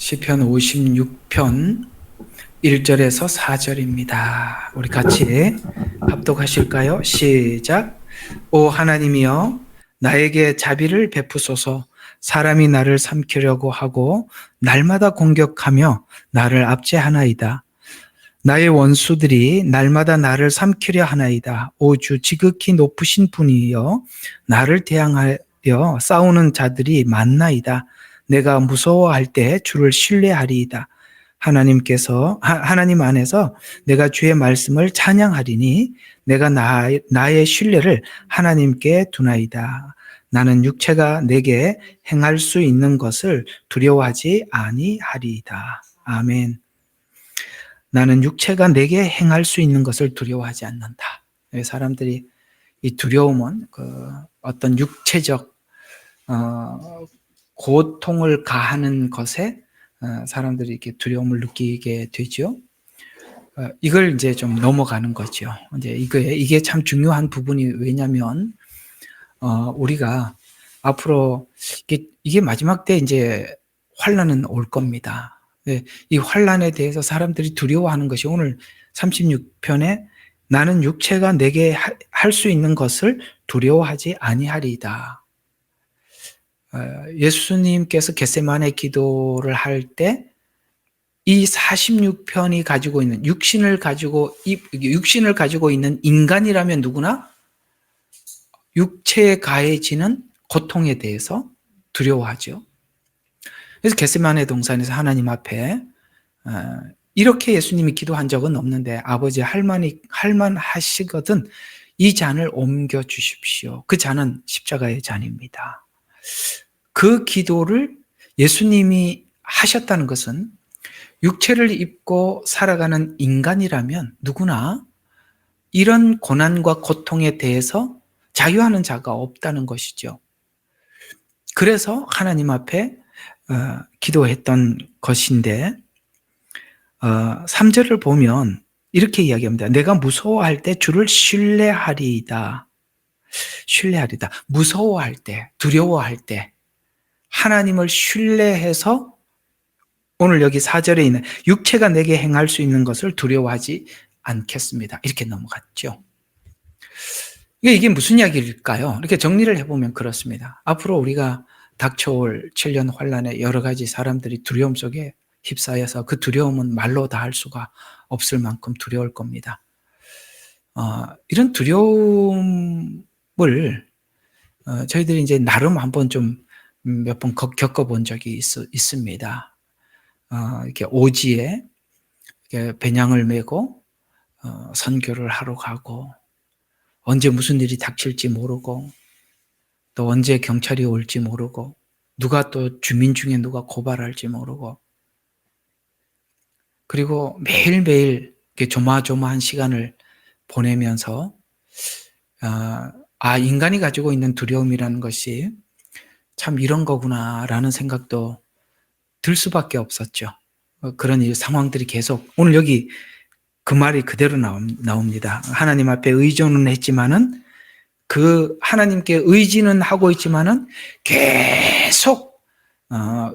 시편 56편 1절에서 4절입니다. 우리 같이 합독하실까요? 시작. 오 하나님이여, 나에게 자비를 베푸소서. 사람이 나를 삼키려고 하고 날마다 공격하며 나를 압제하나이다. 나의 원수들이 날마다 나를 삼키려 하나이다. 오 주 지극히 높으신 분이여, 나를 대항하여 싸우는 자들이 많나이다. 내가 무서워할 때 주를 신뢰하리이다. 하나님 안에서 내가 주의 말씀을 찬양하리니 내가 나의 신뢰를 하나님께 두나이다. 나는 육체가 내게 행할 수 있는 것을 두려워하지 아니하리이다. 아멘. 나는 육체가 내게 행할 수 있는 것을 두려워하지 않는다. 사람들이 이 두려움은 어떤 육체적 고통을 가하는 것에 사람들이 이렇게 두려움을 느끼게 되죠. 이걸 이제 좀 넘어가는 거죠. 이제 이게 참 중요한 부분이, 왜냐하면 우리가 앞으로 이게 마지막 때 이제 환난은 올 겁니다. 이 환난에 대해서 사람들이 두려워하는 것이 오늘 36편에 나는 육체가 내게 할 수 있는 것을 두려워하지 아니하리이다. 예수님께서 겟세마네 기도를 할 때 이 46편이 가지고 있는 육신을 가지고 있는 인간이라면 누구나 육체에 가해지는 고통에 대해서 두려워하죠. 그래서 겟세마네 동산에서 하나님 앞에 이렇게 예수님이 기도한 적은 없는데, 아버지 할만하시거든 이 잔을 옮겨 주십시오. 그 잔은 십자가의 잔입니다. 그 기도를 예수님이 하셨다는 것은 육체를 입고 살아가는 인간이라면 누구나 이런 고난과 고통에 대해서 자유하는 자가 없다는 것이죠. 그래서 하나님 앞에 기도했던 것인데, 3절을 보면 이렇게 이야기합니다. 내가 무서워할 때 주를 신뢰하리이다. 신뢰하리다. 무서워할 때, 두려워할 때 하나님을 신뢰해서, 오늘 여기 4절에 있는 육체가 내게 행할 수 있는 것을 두려워하지 않겠습니다. 이렇게 넘어갔죠. 이게 무슨 이야기일까요? 이렇게 정리를 해보면 그렇습니다. 앞으로 우리가 닥쳐올 7년 환난에 여러 가지 사람들이 두려움 속에 휩싸여서 그 두려움은 말로 다 할 수가 없을 만큼 두려울 겁니다. 이런 두려움을 저희들이 이제 나름 한번 좀 몇 번 겪어본 적이 있습니다. 이렇게 오지에 이렇게 배낭을 메고 선교를 하러 가고, 언제 무슨 일이 닥칠지 모르고, 또 언제 경찰이 올지 모르고, 누가 또 주민 중에 누가 고발할지 모르고, 그리고 매일매일 이렇게 조마조마한 시간을 보내면서 인간이 가지고 있는 두려움이라는 것이 참 이런 거구나라는 생각도 들 수밖에 없었죠. 그런 상황들이 계속, 오늘 여기 그 말이 그대로 나옵니다. 하나님 앞에 의존은 했지만은, 그 하나님께 의지는 하고 있지만은 계속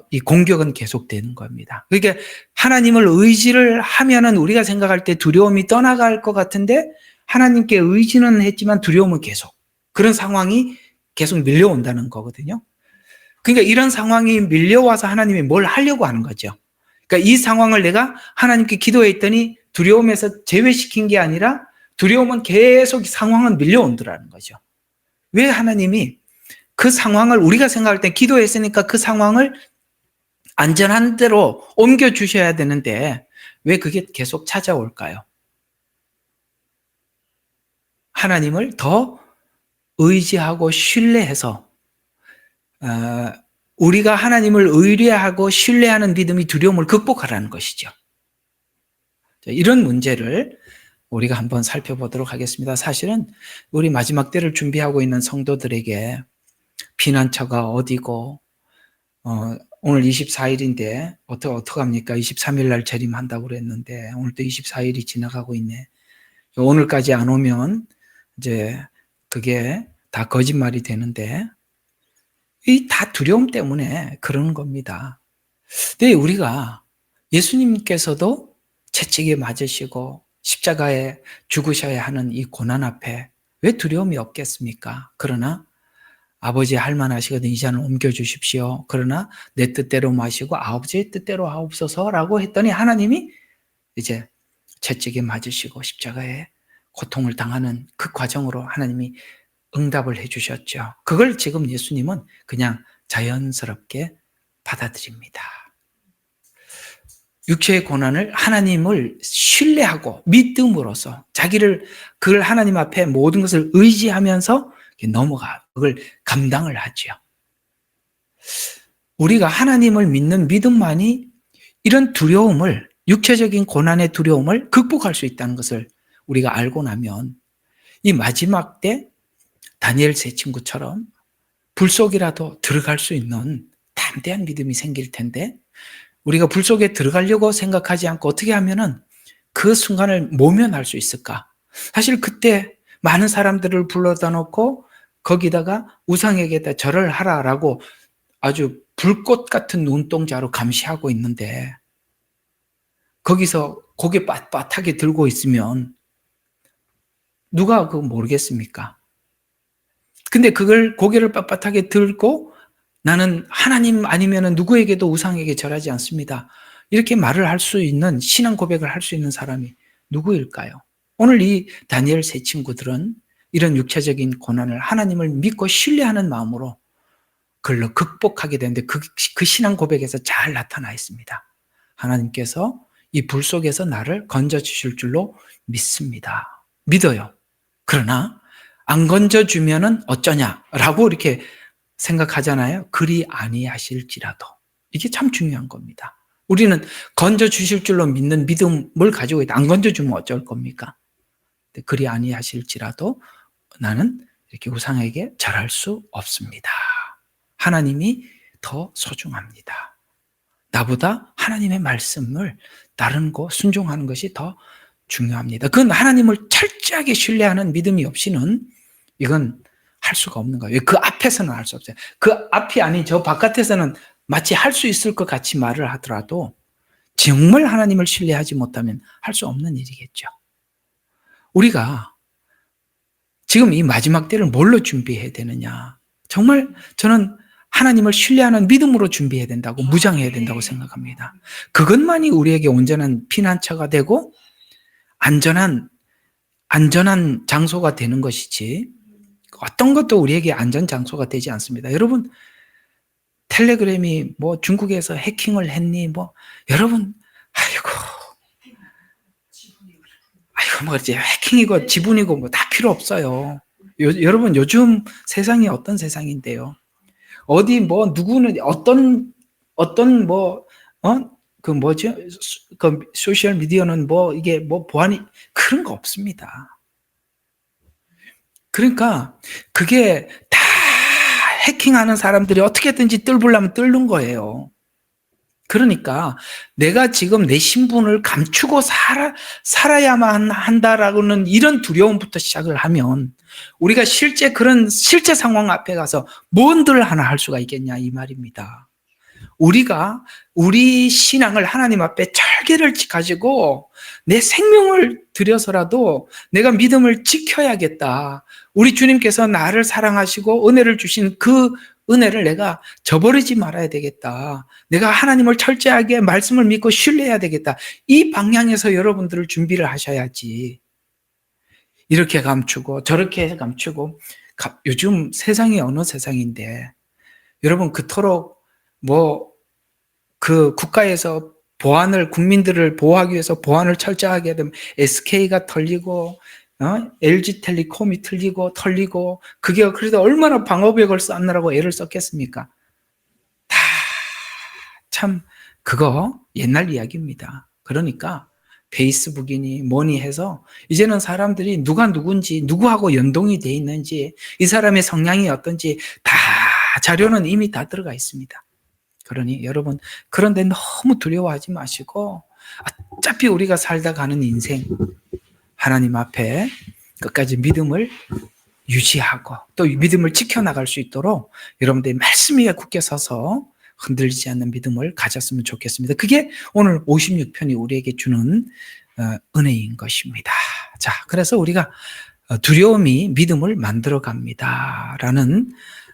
이 공격은 계속되는 겁니다. 그러니까 하나님을 의지를 하면은 우리가 생각할 때 두려움이 떠나갈 것 같은데, 하나님께 의지는 했지만 두려움은 계속, 그런 상황이 계속 밀려온다는 거거든요. 그러니까 이런 상황이 밀려와서 하나님이 뭘 하려고 하는 거죠. 그러니까 이 상황을 내가 하나님께 기도했더니 두려움에서 제외시킨 게 아니라, 두려움은 계속 상황은 밀려온다는 거죠. 왜 하나님이 그 상황을, 우리가 생각할 때 기도했으니까 그 상황을 안전한 데로 옮겨주셔야 되는데 왜 그게 계속 찾아올까요? 하나님을 더 의지하고 신뢰해서, 우리가 하나님을 의뢰하고 신뢰하는 믿음이 두려움을 극복하라는 것이죠. 이런 문제를 우리가 한번 살펴보도록 하겠습니다. 사실은 우리 마지막 때를 준비하고 있는 성도들에게 피난처가 어디고, 오늘 24일인데 어떡합니까? 23일 날 재림한다고 그랬는데 오늘 또 24일이 지나가고 있네. 오늘까지 안 오면 이제 그게 다 거짓말이 되는데, 이 다 두려움 때문에 그러는 겁니다. 네, 우리가 예수님께서도 채찍에 맞으시고 십자가에 죽으셔야 하는 이 고난 앞에 왜 두려움이 없겠습니까? 그러나 아버지 할만하시거든 이 잔을 옮겨주십시오. 그러나 내 뜻대로 마시고 아버지의 뜻대로 하옵소서라고 했더니 하나님이 이제 채찍에 맞으시고 십자가에 고통을 당하는 그 과정으로 하나님이 응답을 해주셨죠. 그걸 지금 예수님은 그냥 자연스럽게 받아들입니다. 육체의 고난을 하나님을 신뢰하고 믿음으로써 그걸 하나님 앞에 모든 것을 의지하면서 넘어가 그걸 감당을 하죠. 우리가 하나님을 믿는 믿음만이 이런 두려움을 육체적인 고난의 두려움을 극복할 수 있다는 것을 우리가 알고 나면 이 마지막 때 다니엘 세 친구처럼 불 속이라도 들어갈 수 있는 담대한 믿음이 생길 텐데 우리가 불 속에 들어가려고 생각하지 않고 어떻게 하면은 그 순간을 모면할 수 있을까? 사실 그때 많은 사람들을 불러다 놓고 거기다가 우상에게다 절을 하라라고 아주 불꽃 같은 눈동자로 감시하고 있는데 거기서 고개 빳빳하게 들고 있으면 누가 그거 모르겠습니까? 근데 그걸 고개를 빳빳하게 들고 나는 하나님 아니면 누구에게도 우상에게 절하지 않습니다. 이렇게 말을 할 수 있는 신앙 고백을 할 수 있는 사람이 누구일까요? 오늘 이 다니엘 세 친구들은 이런 육체적인 고난을 하나님을 믿고 신뢰하는 마음으로 그걸로 극복하게 되는데 그 신앙 고백에서 잘 나타나 있습니다. 하나님께서 이 불 속에서 나를 건져주실 줄로 믿습니다. 믿어요. 그러나 안 건져주면은 어쩌냐라고 이렇게 생각하잖아요. 그리 아니하실지라도. 이게 참 중요한 겁니다. 우리는 건져주실 줄로 믿는 믿음을 가지고 있다. 안 건져주면 어쩔 겁니까? 그리 아니하실지라도 나는 이렇게 우상에게 절할 수 없습니다. 하나님이 더 소중합니다. 나보다 하나님의 말씀을 따르는 거, 순종하는 것이 더 중요합니다. 그건 하나님을 철저하게 신뢰하는 믿음이 없이는 이건 할 수가 없는 거예요. 그 앞에서는 할 수 없어요. 그 앞이 아닌 저 바깥에서는 마치 할 수 있을 것 같이 말을 하더라도 정말 하나님을 신뢰하지 못하면 할 수 없는 일이겠죠. 우리가 지금 이 마지막 때를 뭘로 준비해야 되느냐. 정말 저는 하나님을 신뢰하는 믿음으로 준비해야 된다고, 무장해야 된다고 생각합니다. 그것만이 우리에게 온전한 피난처가 되고 안전한 장소가 되는 것이지 어떤 것도 우리에게 안전 장소가 되지 않습니다. 여러분 텔레그램이 뭐 중국에서 해킹을 했니? 뭐 여러분 아이고 뭐 이제 해킹이고 지분이고 뭐 다 필요 없어요. 여러분 요즘 세상이 어떤 세상인데요? 어디 뭐 누구는 어떤 뭐 그 뭐죠? 그 소셜 미디어는 뭐 이게 뭐 보안이 그런 거 없습니다. 그러니까 그게 다 해킹하는 사람들이 어떻게든지 뚫으려면 뚫는 거예요. 그러니까 내가 지금 내 신분을 감추고 살아야만 한다라고는 이런 두려움부터 시작을 하면 우리가 실제 상황 앞에 가서 뭔들 하나 할 수가 있겠냐 이 말입니다. 우리가 우리 신앙을 하나님 앞에 절개를 가지고 내 생명을 들여서라도 내가 믿음을 지켜야겠다. 우리 주님께서 나를 사랑하시고 은혜를 주신 그 은혜를 내가 저버리지 말아야 되겠다. 내가 하나님을 철저하게 말씀을 믿고 신뢰해야 되겠다. 이 방향에서 여러분들을 준비를 하셔야지. 이렇게 감추고 저렇게 감추고 요즘 세상이 어느 세상인데 여러분 그토록 그 국가에서 국민들을 보호하기 위해서 보안을 철저하게 하면 SK가 털리고 LG텔레콤이 털리고 그게 그래도 얼마나 방어벽을 쌓느라고 애를 썼겠습니까? 다 참 그거 옛날 이야기입니다. 그러니까 페이스북이니 뭐니 해서 이제는 사람들이 누가 누군지 누구하고 연동이 돼 있는지 이 사람의 성향이 어떤지 다 자료는 이미 다 들어가 있습니다. 그러니 여러분 그런데 너무 두려워하지 마시고 어차피 우리가 살다 가는 인생 하나님 앞에 끝까지 믿음을 유지하고 또 믿음을 지켜나갈 수 있도록 여러분들이 말씀 위에 굳게 서서 흔들리지 않는 믿음을 가졌으면 좋겠습니다. 그게 오늘 56편이 우리에게 주는 은혜인 것입니다. 자, 그래서 우리가 두려움이 믿음을 만들어 갑니다 라는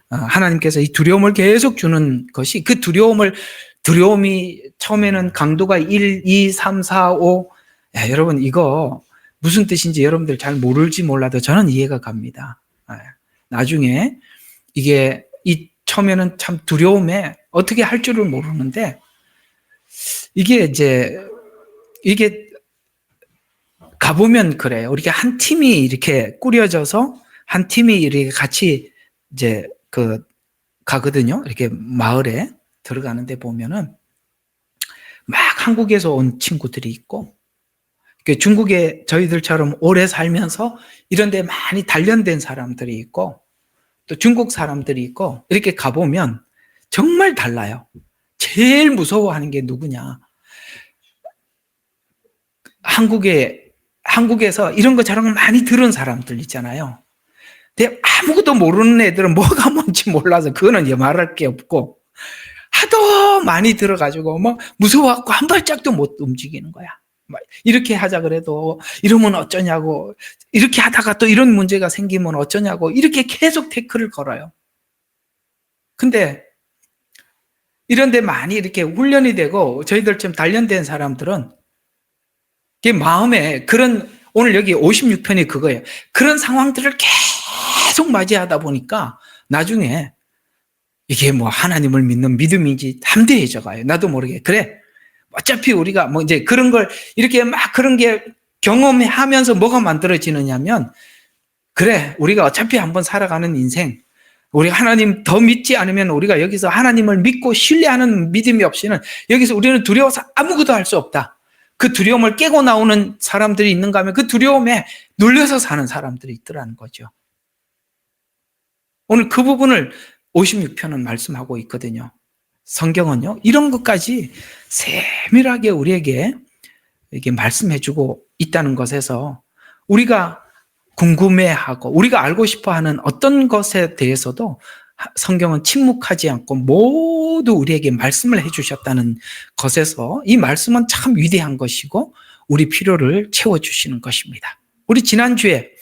하나님께서 이 두려움을 계속 주는 것이, 그 두려움이 처음에는 강도가 1, 2, 3, 4, 5 여러분 이거 무슨 뜻인지 여러분들 잘 모를지 몰라도 저는 이해가 갑니다. 나중에 이게 처음에는 참 두려움에 어떻게 할 줄을 모르는데 이게 가보면 그래요. 우리가 한 팀이 이렇게 꾸려져서 한 팀이 이렇게 같이 가거든요. 이렇게 마을에 들어가는데 보면은 막 한국에서 온 친구들이 있고, 중국에 저희들처럼 오래 살면서 이런 데 많이 단련된 사람들이 있고, 또 중국 사람들이 있고, 이렇게 가보면 정말 달라요. 제일 무서워하는 게 누구냐? 한국에서 이런 거 저런 거 많이 들은 사람들 있잖아요. 근데 아무것도 모르는 애들은 뭐가 뭔지 몰라서 그거는 말할 게 없고, 하도 많이 들어가지고 무서워갖고 한 발짝도 못 움직이는 거야. 이렇게 하자 그래도 이러면 어쩌냐고, 이렇게 하다가 또 이런 문제가 생기면 어쩌냐고, 이렇게 계속 태클을 걸어요. 근데 이런데 많이 이렇게 훈련이 되고 저희들처럼 단련된 사람들은 마음에 오늘 여기 56편이 그거예요. 그런 상황들을 계속 맞이하다 보니까 나중에 이게 하나님을 믿는 믿음인지 담대해져 가요. 나도 모르게. 그래. 어차피 우리가 이제 그런 걸 이렇게 막 그런 게 경험하면서 뭐가 만들어지느냐면, 그래. 우리가 어차피 한번 살아가는 인생, 우리가 하나님 더 믿지 않으면 우리가 여기서 하나님을 믿고 신뢰하는 믿음이 없이는 여기서 우리는 두려워서 아무것도 할 수 없다. 그 두려움을 깨고 나오는 사람들이 있는가 하면 그 두려움에 눌려서 사는 사람들이 있더라는 거죠. 오늘 그 부분을 56편은 말씀하고 있거든요. 성경은요, 이런 것까지 세밀하게 우리에게 이렇게 말씀해주고 있다는 것에서 우리가 궁금해하고 우리가 알고 싶어하는 어떤 것에 대해서도 성경은 침묵하지 않고 모두 우리에게 말씀을 해주셨다는 것에서 이 말씀은 참 위대한 것이고 우리 필요를 채워주시는 것입니다. 우리 지난주에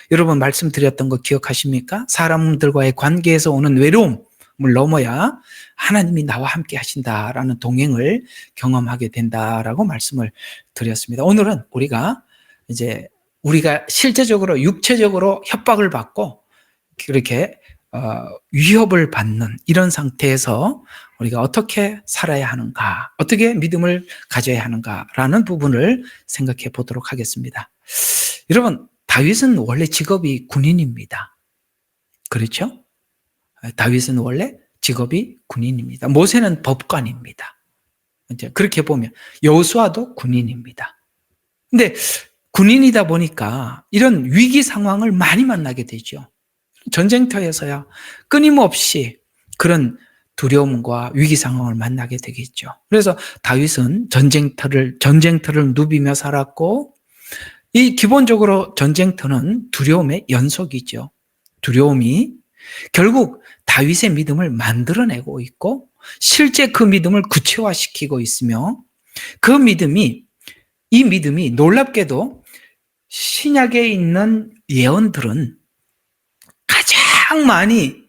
여러분 말씀드렸던 거 기억하십니까? 사람들과의 관계에서 오는 외로움을 넘어야 하나님이 나와 함께 하신다라는 동행을 경험하게 된다라고 말씀을 드렸습니다. 오늘은 우리가 실제적으로 육체적으로 협박을 받고 그렇게 위협을 받는 이런 상태에서 우리가 어떻게 살아야 하는가, 어떻게 믿음을 가져야 하는가라는 부분을 생각해 보도록 하겠습니다. 여러분, 다윗은 원래 직업이 군인입니다. 그렇죠? 다윗은 원래 직업이 군인입니다. 모세는 법관입니다. 이제 그렇게 보면 여호수아도 군인입니다. 근데 군인이다 보니까 이런 위기 상황을 많이 만나게 되죠. 전쟁터에서야 끊임없이 그런 두려움과 위기 상황을 만나게 되겠죠. 그래서 다윗은 전쟁터를 누비며 살았고, 이 기본적으로 전쟁터는 두려움의 연속이죠. 두려움이 결국 다윗의 믿음을 만들어내고 있고 실제 그 믿음을 구체화시키고 있으며, 이 믿음이 놀랍게도 신약에 있는 예언들은 가장 많이,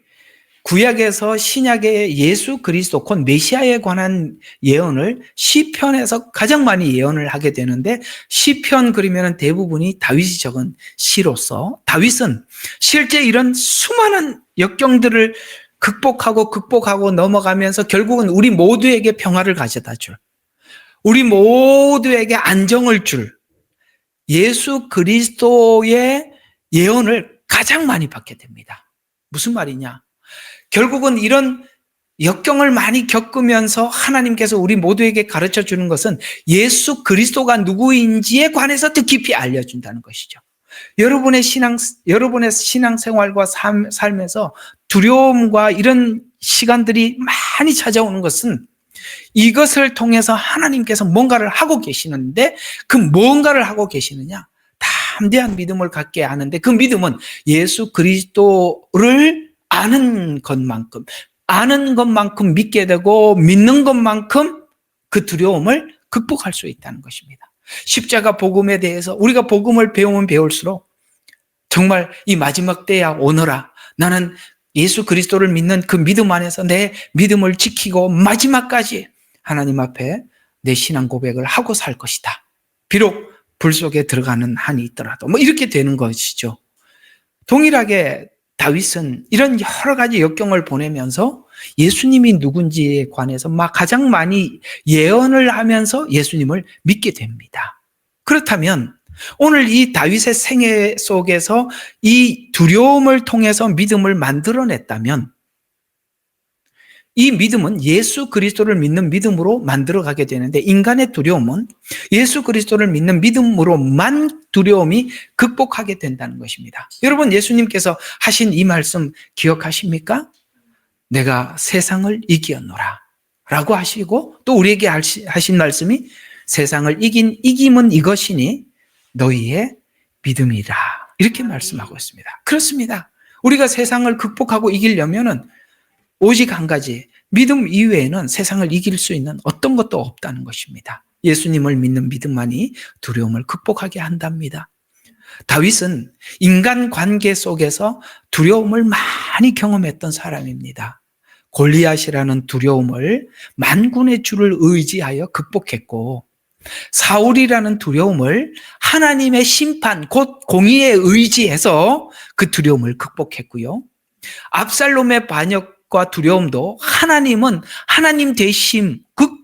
구약에서 신약의 예수 그리스도 곧 메시아에 관한 예언을 시편에서 가장 많이 예언을 하게 되는데, 시편 그리면 대부분이 다윗이 적은 시로서 다윗은 실제 이런 수많은 역경들을 극복하고 넘어가면서 결국은 우리 모두에게 평화를 가져다 줄, 우리 모두에게 안정을 줄 예수 그리스도의 예언을 가장 많이 받게 됩니다. 무슨 말이냐? 결국은 이런 역경을 많이 겪으면서 하나님께서 우리 모두에게 가르쳐 주는 것은 예수 그리스도가 누구인지에 관해서 더 깊이 알려준다는 것이죠. 여러분의 신앙생활과 삶에서 두려움과 이런 시간들이 많이 찾아오는 것은 이것을 통해서 하나님께서 뭔가를 하고 계시는데, 그 뭔가를 하고 계시느냐? 담대한 믿음을 갖게 하는데, 그 믿음은 예수 그리스도를 아는 것만큼, 아는 것만큼 믿게 되고 믿는 것만큼 그 두려움을 극복할 수 있다는 것입니다. 십자가 복음에 대해서 우리가 복음을 배우면 배울수록 정말 이 마지막 때야 오너라. 나는 예수 그리스도를 믿는 그 믿음 안에서 내 믿음을 지키고 마지막까지 하나님 앞에 내 신앙 고백을 하고 살 것이다. 비록 불 속에 들어가는 한이 있더라도 이렇게 되는 것이죠. 동일하게 다윗은 이런 여러 가지 역경을 보내면서 예수님이 누군지에 관해서 가장 많이 예언을 하면서 예수님을 믿게 됩니다. 그렇다면 오늘 이 다윗의 생애 속에서 이 두려움을 통해서 믿음을 만들어냈다면 이 믿음은 예수 그리스도를 믿는 믿음으로 만들어가게 되는데 인간의 두려움은 예수 그리스도를 믿는 믿음으로만 두려움이 극복하게 된다는 것입니다. 여러분 예수님께서 하신 이 말씀 기억하십니까? 내가 세상을 이기었노라 라고 하시고 또 우리에게 하신 말씀이 세상을 이긴 이김은 이것이니 너희의 믿음이라 이렇게 말씀하고 있습니다. 그렇습니다. 우리가 세상을 극복하고 이기려면은 오직 한 가지, 믿음 이외에는 세상을 이길 수 있는 어떤 것도 없다는 것입니다. 예수님을 믿는 믿음만이 두려움을 극복하게 한답니다. 다윗은 인간관계 속에서 두려움을 많이 경험했던 사람입니다. 골리앗이라는 두려움을 만군의 주를 의지하여 극복했고 사울이라는 두려움을 하나님의 심판, 곧 공의에 의지해서 그 두려움을 극복했고요. 압살롬의 반역과 두려움도 하나님은 하나님 대심, 곧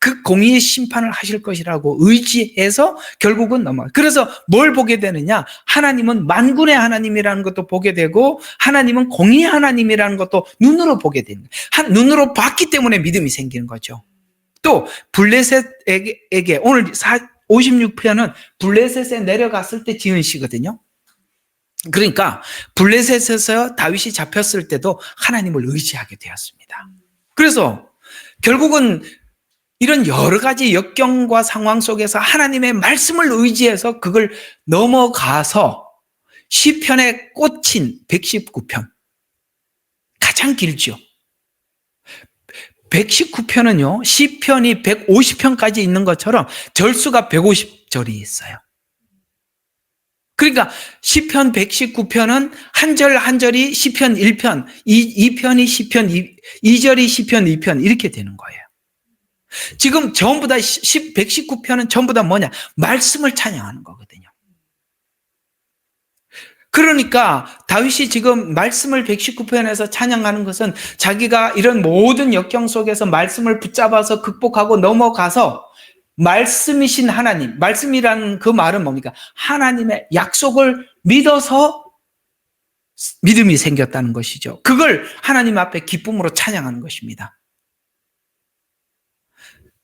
그 공의의 심판을 하실 것이라고 의지해서 결국은 넘어가요. 그래서 뭘 보게 되느냐? 하나님은 만군의 하나님이라는 것도 보게 되고 하나님은 공의의 하나님이라는 것도 눈으로 보게 됩니다. 눈으로 봤기 때문에 믿음이 생기는 거죠. 또 블레셋에게 오늘 56편은 블레셋에 내려갔을 때 지은 시거든요. 그러니까 블레셋에서 다윗이 잡혔을 때도 하나님을 의지하게 되었습니다. 그래서 결국은 이런 여러 가지 역경과 상황 속에서 하나님의 말씀을 의지해서 그걸 넘어가서 시편에 꽂힌 119편 가장 길죠. 119편은요, 시편이 150편까지 있는 것처럼 절수가 150절이 있어요. 그러니까 시편 119편은 한 절 한 절이 시편 1편, 2편이 시편 2절이 시편 2편 이렇게 되는 거예요. 지금 전부 다 119편은 전부 다 뭐냐? 말씀을 찬양하는 거거든요. 그러니까 다윗이 지금 말씀을 119편에서 찬양하는 것은 자기가 이런 모든 역경 속에서 말씀을 붙잡아서 극복하고 넘어가서 말씀이신 하나님, 말씀이라는 그 말은 뭡니까? 하나님의 약속을 믿어서 믿음이 생겼다는 것이죠. 그걸 하나님 앞에 기쁨으로 찬양하는 것입니다.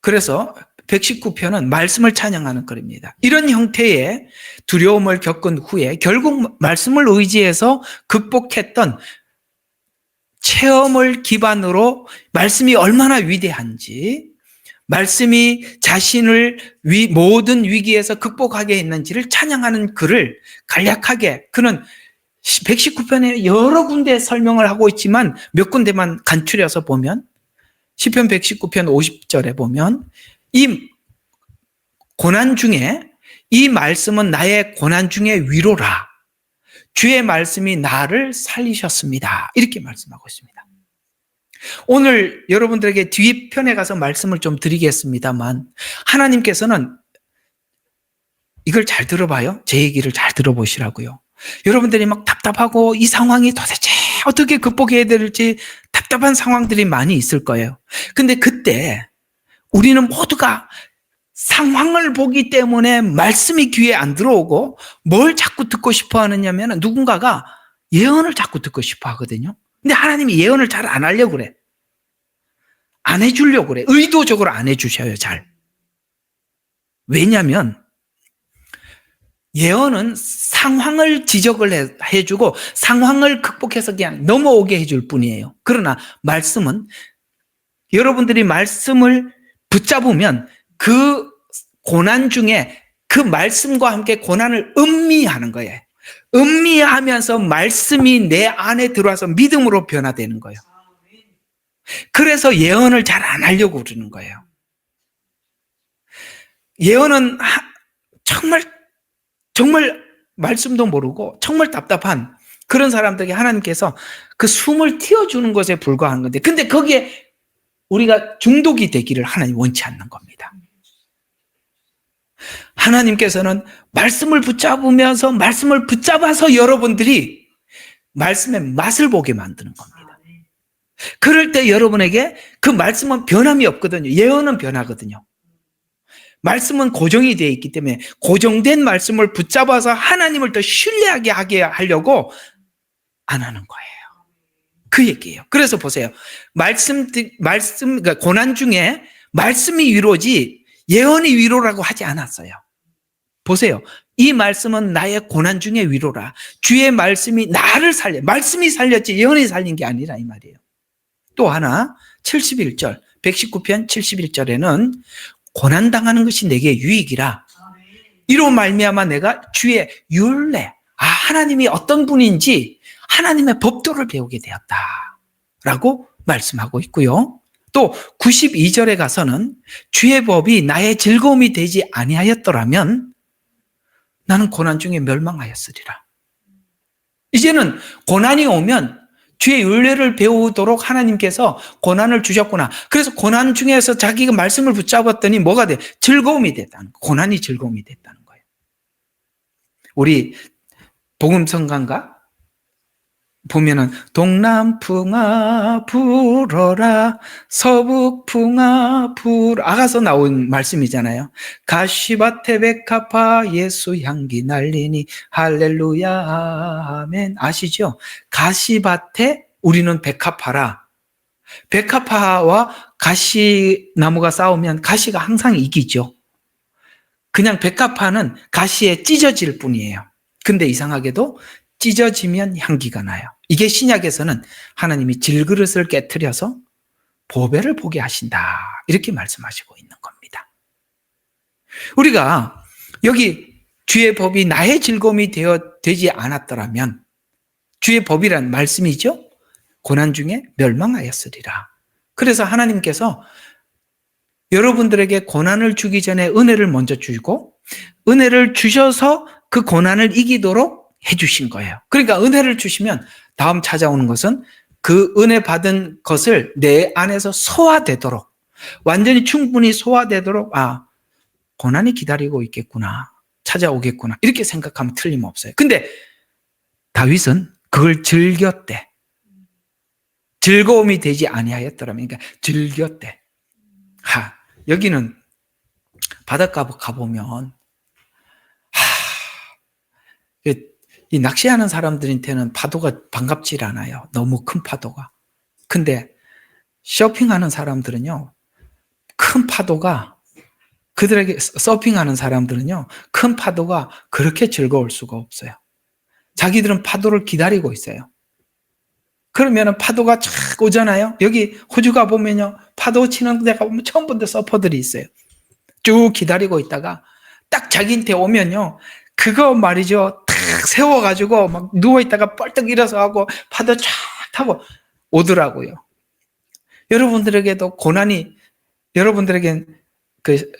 그래서 119편은 말씀을 찬양하는 글입니다. 이런 형태의 두려움을 겪은 후에 결국 말씀을 의지해서 극복했던 체험을 기반으로 말씀이 얼마나 위대한지, 말씀이 자신을 모든 위기에서 극복하게 했는지를 찬양하는 글을 간략하게, 그는 119편에 여러 군데 설명을 하고 있지만 몇 군데만 간추려서 보면 시편 119편 50절에 보면 이 고난 중에 이 말씀은 나의 고난 중에 위로라. 주의 말씀이 나를 살리셨습니다. 이렇게 말씀하고 있습니다. 오늘 여러분들에게 뒤편에 가서 말씀을 좀 드리겠습니다만 하나님께서는 이걸 잘 들어봐요. 제 얘기를 잘 들어보시라고요. 여러분들이 막 답답하고 이 상황이 도대체 어떻게 극복해야 될지 답답한 상황들이 많이 있을 거예요. 근데 그때 우리는 모두가 상황을 보기 때문에 말씀이 귀에 안 들어오고 뭘 자꾸 듣고 싶어 하느냐면 누군가가 예언을 자꾸 듣고 싶어 하거든요. 근데 하나님이 예언을 잘 안 하려고 그래. 안 해주려고 그래. 의도적으로 안 해주셔요, 잘. 왜냐하면 예언은 상황을 지적을 해주고 상황을 극복해서 그냥 넘어오게 해줄 뿐이에요. 그러나 말씀은 여러분들이 말씀을 붙잡으면 그 고난 중에 그 말씀과 함께 고난을 음미하는 거예요. 음미하면서 말씀이 내 안에 들어와서 믿음으로 변화되는 거예요. 그래서 예언을 잘 안 하려고 그러는 거예요. 예언은 정말 말씀도 모르고 정말 답답한 그런 사람들에게 하나님께서 그 숨을 틔워주는 것에 불과한 건데, 근데 거기에 우리가 중독이 되기를 하나님 원치 않는 겁니다. 하나님께서는 말씀을 붙잡아서 여러분들이 말씀의 맛을 보게 만드는 겁니다. 그럴 때 여러분에게 그 말씀은 변함이 없거든요. 예언은 변하거든요. 말씀은 고정이 되어 있기 때문에 고정된 말씀을 붙잡아서 하나님을 더 신뢰하게 하게 하려고 안 하는 거예요. 그 얘기예요. 그래서 보세요. 그러니까 고난 중에 말씀이 위로지 예언이 위로라고 하지 않았어요. 보세요. 이 말씀은 나의 고난 중에 위로라. 주의 말씀이 나를 말씀이 살렸지 예언이 살린 게 아니라 이 말이에요. 또 하나 71절 119편 71절에는 고난당하는 것이 내게 유익이라. 이로 말미암아 내가 주의 율례, 하나님이 어떤 분인지 하나님의 법도를 배우게 되었다 라고 말씀하고 있고요. 또 92절에 가서는 주의 법이 나의 즐거움이 되지 아니하였더라면 나는 고난 중에 멸망하였으리라. 이제는 고난이 오면 주의 율례를 배우도록 하나님께서 고난을 주셨구나. 그래서 고난 중에서 자기가 말씀을 붙잡았더니 뭐가 돼? 즐거움이 됐다는 거예요. 고난이 즐거움이 됐다는 거예요. 우리 복음성가인가? 보면은 동남풍아 불어라 서북풍아 불아가서 나온 말씀이잖아요. 가시밭에 백합화 예수 향기 날리니 할렐루야 아멘. 아시죠? 가시밭에 우리는 백합화라. 백합화와 가시나무가 싸우면 가시가 항상 이기죠. 그냥 백합화는 가시에 찢어질 뿐이에요. 근데 이상하게도 찢어지면 향기가 나요. 이게 신약에서는 하나님이 질그릇을 깨트려서 보배를 보게 하신다 이렇게 말씀하시고 있는 겁니다. 우리가 여기 주의 법이 나의 즐거움이 되지 않았더라면, 주의 법이란 말씀이죠. 고난 중에 멸망하였으리라. 그래서 하나님께서 여러분들에게 고난을 주기 전에 은혜를 먼저 주고 은혜를 주셔서 그 고난을 이기도록 해주신 거예요. 그러니까 은혜를 주시면 다음 찾아오는 것은 그 은혜 받은 것을 내 안에서 소화되도록, 완전히 충분히 소화되도록 고난이 기다리고 있겠구나, 찾아오겠구나 이렇게 생각하면 틀림없어요. 근데 다윗은 그걸 즐겼대. 즐거움이 되지 아니하였더라면, 그러니까 즐겼대. 여기는 바닷가 가보면 이 낚시하는 사람들한테는 파도가 반갑질 않아요. 너무 큰 파도가. 근데 쇼핑하는 사람들은요, 큰 파도가 그들에게, 서핑하는 사람들은요, 큰 파도가 그렇게 즐거울 수가 없어요. 자기들은 파도를 기다리고 있어요. 그러면 파도가 쫙 오잖아요. 여기 호주 가보면요, 파도 치는 데가 보면 처음 본 데 서퍼들이 있어요. 쭉 기다리고 있다가 딱 자기한테 오면요, 그거 말이죠, 탁 세워가지고 막 누워있다가 뻘떡 일어서 하고 파도 쫙 타고 오더라고요. 여러분들에게도 고난이, 여러분들에겐 그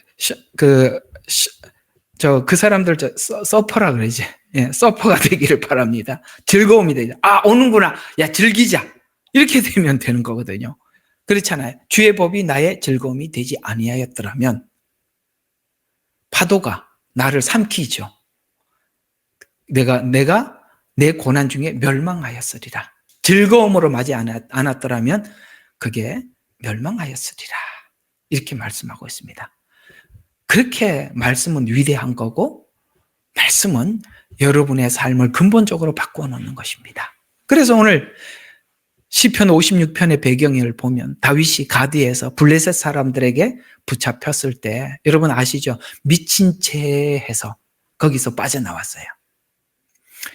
사람들 서퍼라 그러지. 예, 서퍼가 되기를 바랍니다. 즐거움이 되죠. 오는구나. 야, 즐기자. 이렇게 되면 되는 거거든요. 그렇잖아요. 주의 법이 나의 즐거움이 되지 아니하였더라면 파도가 나를 삼키죠. 내가 내 고난 중에 멸망하였으리라. 즐거움으로 맞이 않았더라면 그게 멸망하였으리라. 이렇게 말씀하고 있습니다. 그렇게 말씀은 위대한 거고, 말씀은 여러분의 삶을 근본적으로 바꾸어 놓는 것입니다. 그래서 오늘 시편 56편의 배경을 보면 다윗이 가드에서 블레셋 사람들에게 붙잡혔을 때, 여러분 아시죠? 미친 채 해서 거기서 빠져나왔어요.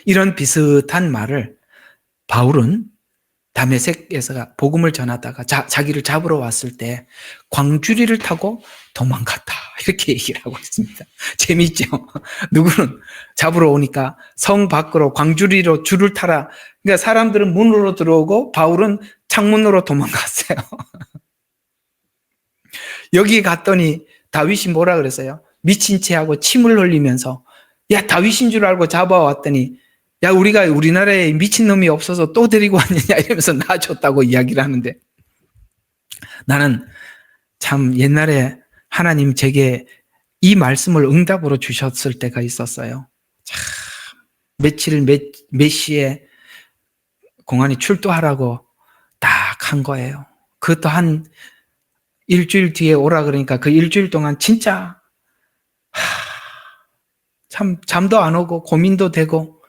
이런 비슷한 말을 바울은 다메섹에서 복음을 전하다가 자기를 잡으러 왔을 때 광주리를 타고 도망갔다 이렇게 얘기를 하고 있습니다. 재미있죠? 누구는 잡으러 오니까 성 밖으로 광주리로 줄을 타라. 그러니까 사람들은 문으로 들어오고 바울은 창문으로 도망갔어요. 여기 갔더니 다윗이 뭐라 그랬어요? 미친 채하고 침을 흘리면서 야, 다윗인 줄 알고 잡아왔더니 야, 우리가 우리나라에 미친놈이 없어서 또 데리고 왔느냐 이러면서 놔줬다고 이야기를 하는데, 나는 참 옛날에 하나님 제게 이 말씀을 응답으로 주셨을 때가 있었어요. 참 며칠 몇 시에 공안이 출두하라고 딱 한 거예요. 그것도 한 일주일 뒤에 오라 그러니까 그 일주일 동안 진짜 참 잠도 안 오고 고민도 되고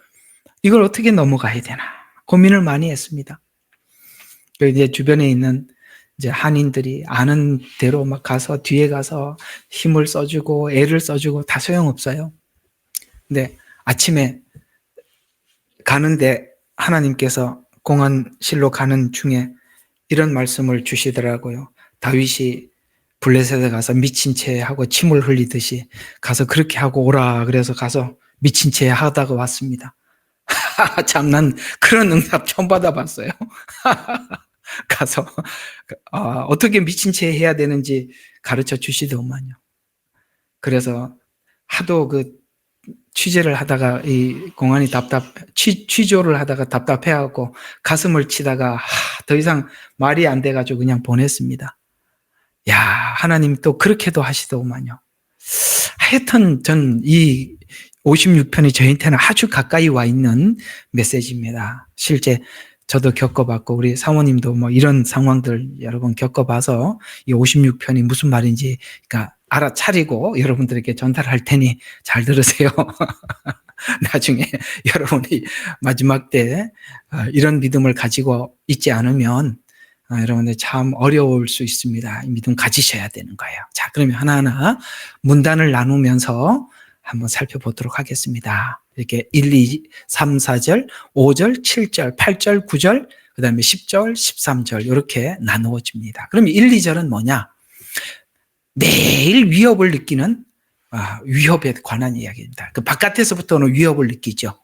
이걸 어떻게 넘어가야 되나 고민을 많이 했습니다. 이제 주변에 있는 이제 한인들이 아는 대로 막 가서 뒤에 가서 힘을 써주고 애를 써주고 다 소용없어요. 근데 아침에 가는데 하나님께서 공안실로 가는 중에 이런 말씀을 주시더라고요. 다윗이 블레셋에 가서 미친 채 하고 침을 흘리듯이 가서 그렇게 하고 오라 그래서 가서 미친 채 하다가 왔습니다. 참 난 그런 응답 처음 받아봤어요. 가서 어떻게 미친 채 해야 되는지 가르쳐 주시더만요. 그래서 하도 그 취재를 하다가 이 공안이 취조를 하다가 답답해하고 가슴을 치다가 더 이상 말이 안 돼가지고 그냥 보냈습니다. 야, 하나님 또 그렇게도 하시더만요. 하여튼 전 이 56편이 저희한테는 아주 가까이 와 있는 메시지입니다. 실제 저도 겪어봤고 우리 사모님도 뭐 이런 상황들 여러 번 겪어봐서 이 56편이 무슨 말인지 그러니까 알아차리고 여러분들에게 전달할 테니 잘 들으세요. 나중에 여러분이 마지막 때 이런 믿음을 가지고 있지 않으면 여러분들 참 어려울 수 있습니다. 이 믿음 가지셔야 되는 거예요. 자, 그러면 하나하나 문단을 나누면서 한번 살펴보도록 하겠습니다. 이렇게 1, 2, 3, 4절, 5절, 7절, 8절, 9절, 그 다음에 10절, 13절 이렇게 나누어집니다. 그럼 1, 2절은 뭐냐? 매일 위협을 느끼는 위협에 관한 이야기입니다. 그 바깥에서부터는 위협을 느끼죠.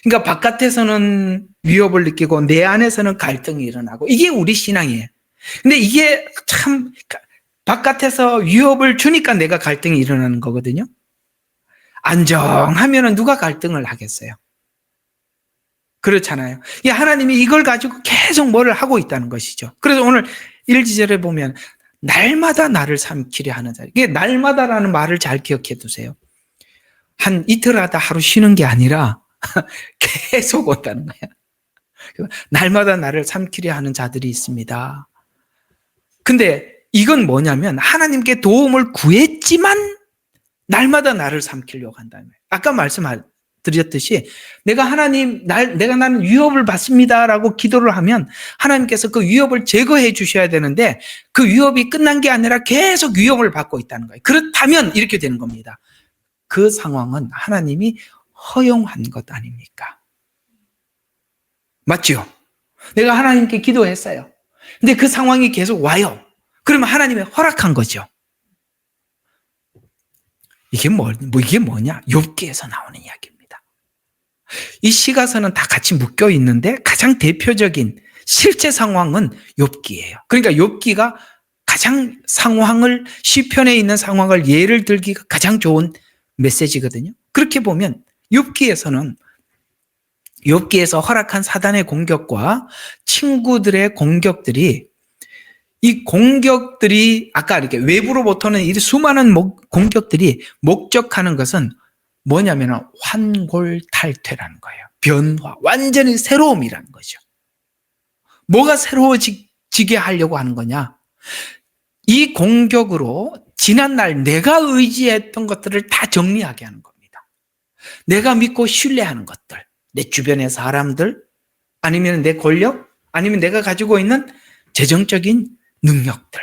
그러니까 바깥에서는 위협을 느끼고 내 안에서는 갈등이 일어나고 이게 우리 신앙이에요. 근데 이게 참 바깥에서 위협을 주니까 내가 갈등이 일어나는 거거든요. 안정하면은 누가 갈등을 하겠어요? 그렇잖아요. 하나님이 이걸 가지고 계속 뭐를 하고 있다는 것이죠. 그래서 오늘 1지절에 보면 날마다 나를 삼키려 하는 자. 이게 날마다라는 말을 잘 기억해 두세요. 한 이틀 하다 하루 쉬는 게 아니라 계속 온다는 거야. 날마다 나를 삼키려 하는 자들이 있습니다. 근데 이건 뭐냐면 하나님께 도움을 구했지만 날마다 나를 삼키려고 한다면, 아까 말씀드렸듯이 내가 하나님, 내가 나는 위협을 받습니다라고 기도를 하면 하나님께서 그 위협을 제거해 주셔야 되는데 그 위협이 끝난 게 아니라 계속 위협을 받고 있다는 거예요. 그렇다면 이렇게 되는 겁니다. 그 상황은 하나님이 허용한 것 아닙니까? 맞죠? 내가 하나님께 기도했어요. 근데 그 상황이 계속 와요. 그러면 하나님이 허락한 거죠. 이게 뭐냐? 욥기에서 나오는 이야기입니다. 이 시가서는 다 같이 묶여 있는데 가장 대표적인 실제 상황은 욥기예요. 그러니까 욥기가 가장 시편에 있는 상황을 예를 들기가 가장 좋은 메시지거든요. 그렇게 보면 욥기에서 허락한 사단의 공격과 친구들의 공격들이 이 공격들이 아까 이렇게 외부로부터는 이 수많은 공격들이 목적하는 것은 뭐냐면 환골탈퇴라는 거예요. 변화, 완전히 새로움이라는 거죠. 뭐가 새로워지게 하려고 하는 거냐? 이 공격으로 지난날 내가 의지했던 것들을 다 정리하게 하는 겁니다. 내가 믿고 신뢰하는 것들, 내 주변의 사람들, 아니면 내 권력, 아니면 내가 가지고 있는 재정적인 능력들,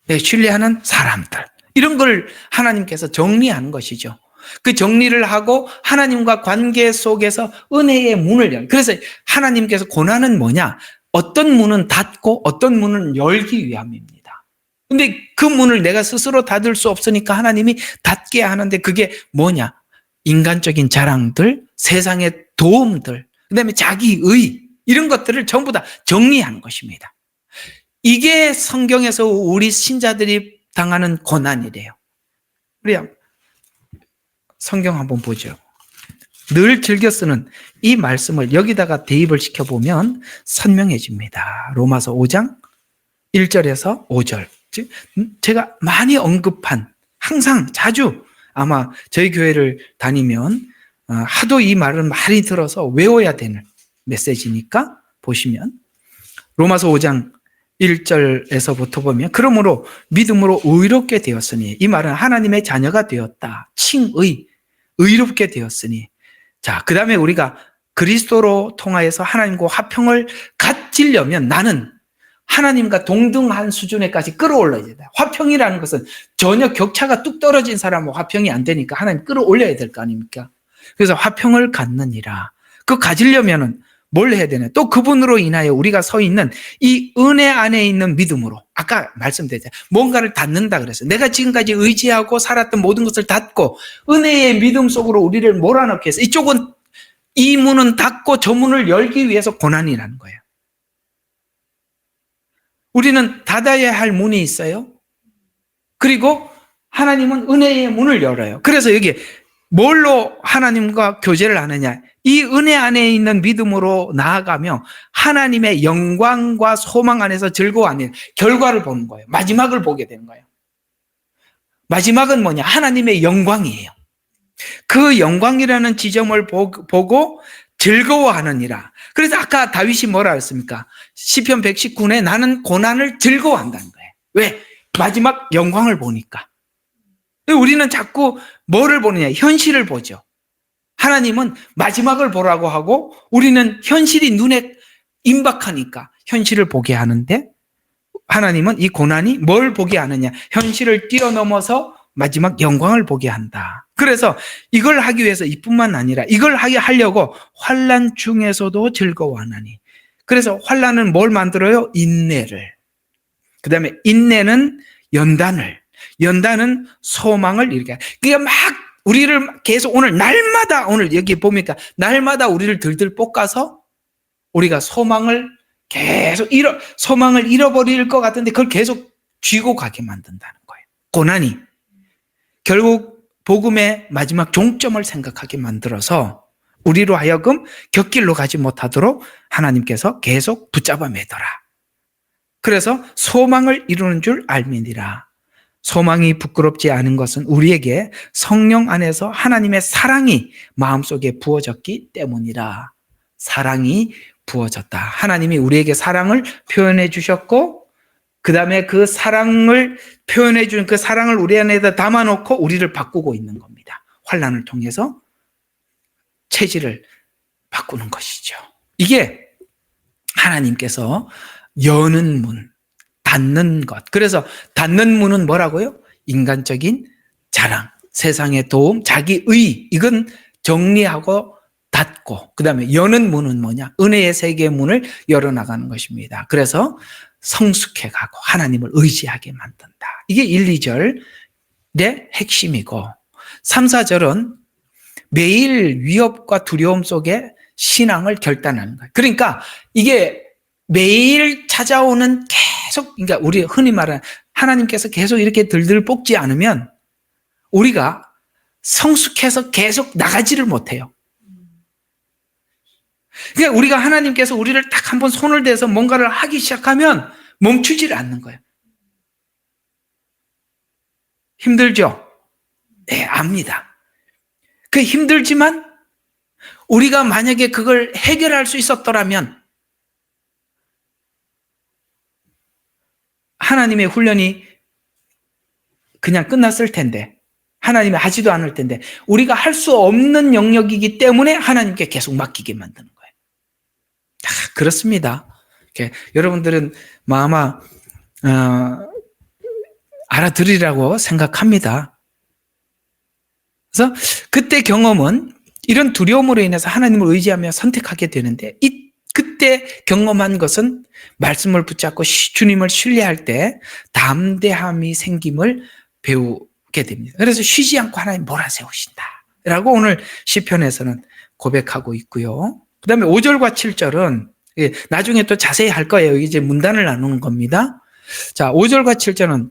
내 신뢰하는 사람들, 이런 걸 하나님께서 정리하는 것이죠. 그 정리를 하고 하나님과 관계 속에서 은혜의 문을 열. 그래서 하나님께서 고난은 뭐냐? 어떤 문은 닫고 어떤 문은 열기 위함입니다. 근데 그 문을 내가 스스로 닫을 수 없으니까 하나님이 닫게 하는데 그게 뭐냐? 인간적인 자랑들, 세상의 도움들, 그다음에 자기의 이런 것들을 전부 다 정리하는 것입니다. 이게 성경에서 우리 신자들이 당하는 고난이래요. 우리 성경 한번 보죠. 늘 즐겨 쓰는 이 말씀을 여기다가 대입을 시켜보면 선명해집니다. 로마서 5장 1절에서 5절. 제가 많이 언급한, 항상 자주 아마 저희 교회를 다니면 하도 이 말을 많이 들어서 외워야 되는 메시지니까 보시면 로마서 5장 1절에서부터 보면 그러므로 믿음으로 의롭게 되었으니, 이 말은 하나님의 자녀가 되었다. 칭의, 의롭게 되었으니. 자, 그 다음에 우리가 그리스도로 통하여서 하나님과 화평을 갖추려면 나는 하나님과 동등한 수준에까지 끌어올려야 된다. 화평이라는 것은 전혀 격차가 뚝 떨어진 사람은 화평이 안 되니까 하나님 끌어올려야 될 거 아닙니까? 그래서 화평을 갖느니라. 그거 가지려면은 뭘 해야 되냐? 또 그분으로 인하여 우리가 서 있는 이 은혜 안에 있는 믿음으로, 아까 말씀드렸잖아요. 뭔가를 닫는다 그랬어요. 내가 지금까지 의지하고 살았던 모든 것을 닫고 은혜의 믿음 속으로 우리를 몰아넣기 위해서 이쪽은 이 문은 닫고 저 문을 열기 위해서 고난이라는 거예요. 우리는 닫아야 할 문이 있어요. 그리고 하나님은 은혜의 문을 열어요. 그래서 여기 뭘로 하나님과 교제를 하느냐? 이 은혜 안에 있는 믿음으로 나아가며 하나님의 영광과 소망 안에서 즐거워하는 결과를 보는 거예요. 마지막을 보게 되는 거예요. 마지막은 뭐냐? 하나님의 영광이에요. 그 영광이라는 지점을 보고 즐거워하느니라. 그래서 아까 다윗이 뭐라 했습니까? 시편 119에 나는 고난을 즐거워한다는 거예요. 왜? 마지막 영광을 보니까. 우리는 자꾸 뭐를 보느냐? 현실을 보죠. 하나님은 마지막을 보라고 하고 우리는 현실이 눈에 임박하니까 현실을 보게 하는데, 하나님은 이 고난이 뭘 보게 하느냐? 현실을 뛰어넘어서 마지막 영광을 보게 한다. 그래서 이걸 하기 위해서 이뿐만 아니라 이걸 하려고 환난 중에서도 즐거워하나니. 그래서 환난은 뭘 만들어요? 인내를. 그 다음에 인내는 연단은 소망을 이렇게. 그러니까 막 우리를 계속 오늘 날마다, 오늘 여기 보니까 날마다 우리를 들들 볶아서 우리가 소망을 잃어버릴 것 같은데 그걸 계속 쥐고 가게 만든다는 거예요. 고난이 결국 복음의 마지막 종점을 생각하게 만들어서 우리로 하여금 곁길로 가지 못하도록 하나님께서 계속 붙잡아 매더라. 그래서 소망을 이루는 줄 알미니라. 소망이 부끄럽지 않은 것은 우리에게 성령 안에서 하나님의 사랑이 마음속에 부어졌기 때문이라. 사랑이 부어졌다. 하나님이 우리에게 사랑을 표현해 주셨고, 그 다음에 그 사랑을 표현해 준 그 사랑을 우리 안에다 담아놓고 우리를 바꾸고 있는 겁니다. 환난을 통해서 체질을 바꾸는 것이죠. 이게 하나님께서 여는 문, 닫는 것. 그래서 닫는 문은 뭐라고요? 인간적인 자랑, 세상의 도움, 자기의, 이건 정리하고 닫고, 그 다음에 여는 문은 뭐냐? 은혜의 세계의 문을 열어나가는 것입니다. 그래서 성숙해가고 하나님을 의지하게 만든다. 이게 1, 2절의 핵심이고, 3, 4절은 매일 위협과 두려움 속에 신앙을 결단하는 거예요. 그러니까 이게 매일 찾아오는 계속, 그러니까 우리 흔히 말하는 하나님께서 계속 이렇게 들들 볶지 않으면 우리가 성숙해서 계속 나가지를 못해요. 그러니까 우리가 하나님께서 우리를 딱 한번 손을 대서 뭔가를 하기 시작하면 멈추지를 않는 거예요. 힘들죠? 네, 압니다. 그 힘들지만 우리가 만약에 그걸 해결할 수 있었더라면 하나님의 훈련이 그냥 끝났을 텐데, 하나님이 하지도 않을 텐데, 우리가 할 수 없는 영역이기 때문에 하나님께 계속 맡기게 만드는 거예요. 그렇습니다. 여러분들은 아마 알아들으리라고 생각합니다. 그래서 그때 경험은 이런 두려움으로 인해서 하나님을 의지하며 선택하게 되는데, 이 그때 경험한 것은 말씀을 붙잡고 주님을 신뢰할 때 담대함이 생김을 배우게 됩니다. 그래서 쉬지 않고 하나님 몰아세우신다 라고 오늘 시편에서는 고백하고 있고요. 그 다음에 5절과 7절은 나중에 또 자세히 할 거예요. 이제 문단을 나누는 겁니다. 자, 5절과 7절은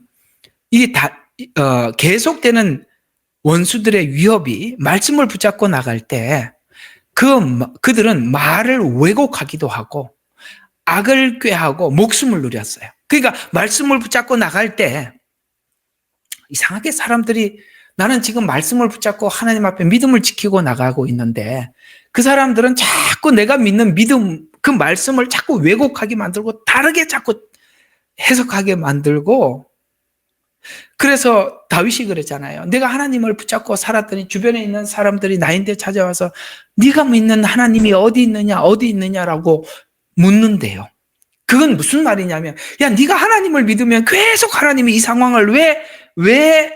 이게 계속되는 원수들의 위협이 말씀을 붙잡고 나갈 때 그들은 말을 왜곡하기도 하고 악을 꾀하고 목숨을 누렸어요. 그러니까 말씀을 붙잡고 나갈 때 이상하게 사람들이 나는 지금 말씀을 붙잡고 하나님 앞에 믿음을 지키고 나가고 있는데 그 사람들은 자꾸 내가 믿는 믿음 그 말씀을 자꾸 왜곡하게 만들고 다르게 자꾸 해석하게 만들고 그래서 다윗이 그랬잖아요. 내가 하나님을 붙잡고 살았더니 주변에 있는 사람들이 나인데 찾아와서 네가 믿는 하나님이 어디 있느냐라고 묻는데요. 그건 무슨 말이냐면 야 네가 하나님을 믿으면 계속 하나님이 이 상황을 왜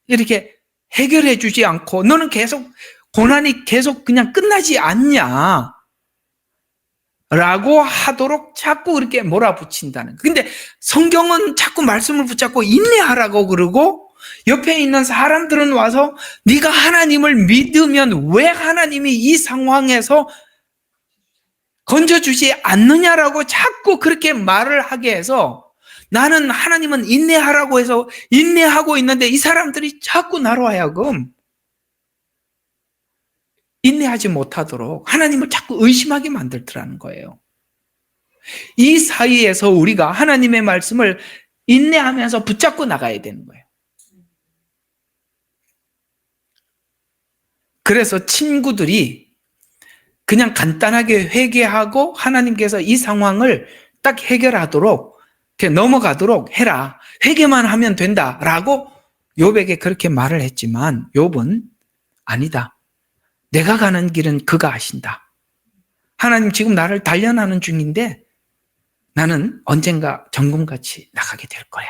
이렇게 해결해 주지 않고 너는 계속 고난이 계속 그냥 끝나지 않냐 라고 하도록 자꾸 그렇게 몰아붙인다는. 근데 성경은 자꾸 말씀을 붙잡고 인내하라고 그러고 옆에 있는 사람들은 와서 네가 하나님을 믿으면 왜 하나님이 이 상황에서 건져주지 않느냐라고 자꾸 그렇게 말을 하게 해서 나는 하나님은 인내하라고 해서 인내하고 있는데 이 사람들이 자꾸 나로 하여금 인내하지 못하도록 하나님을 자꾸 의심하게 만들더라는 거예요. 이 사이에서 우리가 하나님의 말씀을 인내하면서 붙잡고 나가야 되는 거예요. 그래서 친구들이 그냥 간단하게 회개하고 하나님께서 이 상황을 딱 해결하도록 이렇게 넘어가도록 해라. 회개만 하면 된다라고 욥에게 그렇게 말을 했지만 욥은 아니다. 내가 가는 길은 그가 아신다. 하나님 지금 나를 단련하는 중인데 나는 언젠가 정금같이 나가게 될 거야.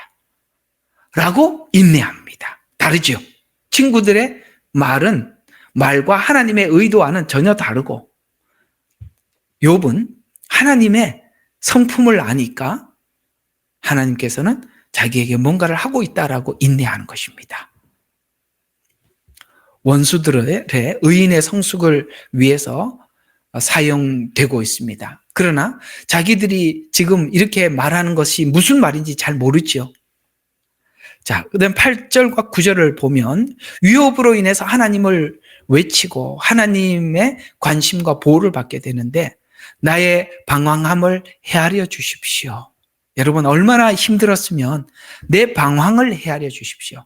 라고 인내합니다. 다르죠? 친구들의 말과 하나님의 의도와는 전혀 다르고 욥은 하나님의 성품을 아니까 하나님께서는 자기에게 뭔가를 하고 있다라고 인내하는 것입니다. 원수들의 의인의 성숙을 위해서 사용되고 있습니다. 그러나 자기들이 지금 이렇게 말하는 것이 무슨 말인지 잘 모르죠. 자, 그다음 8절과 9절을 보면 위협으로 인해서 하나님을 외치고 하나님의 관심과 보호를 받게 되는데 나의 방황함을 헤아려 주십시오. 여러분 얼마나 힘들었으면 내 방황을 헤아려 주십시오.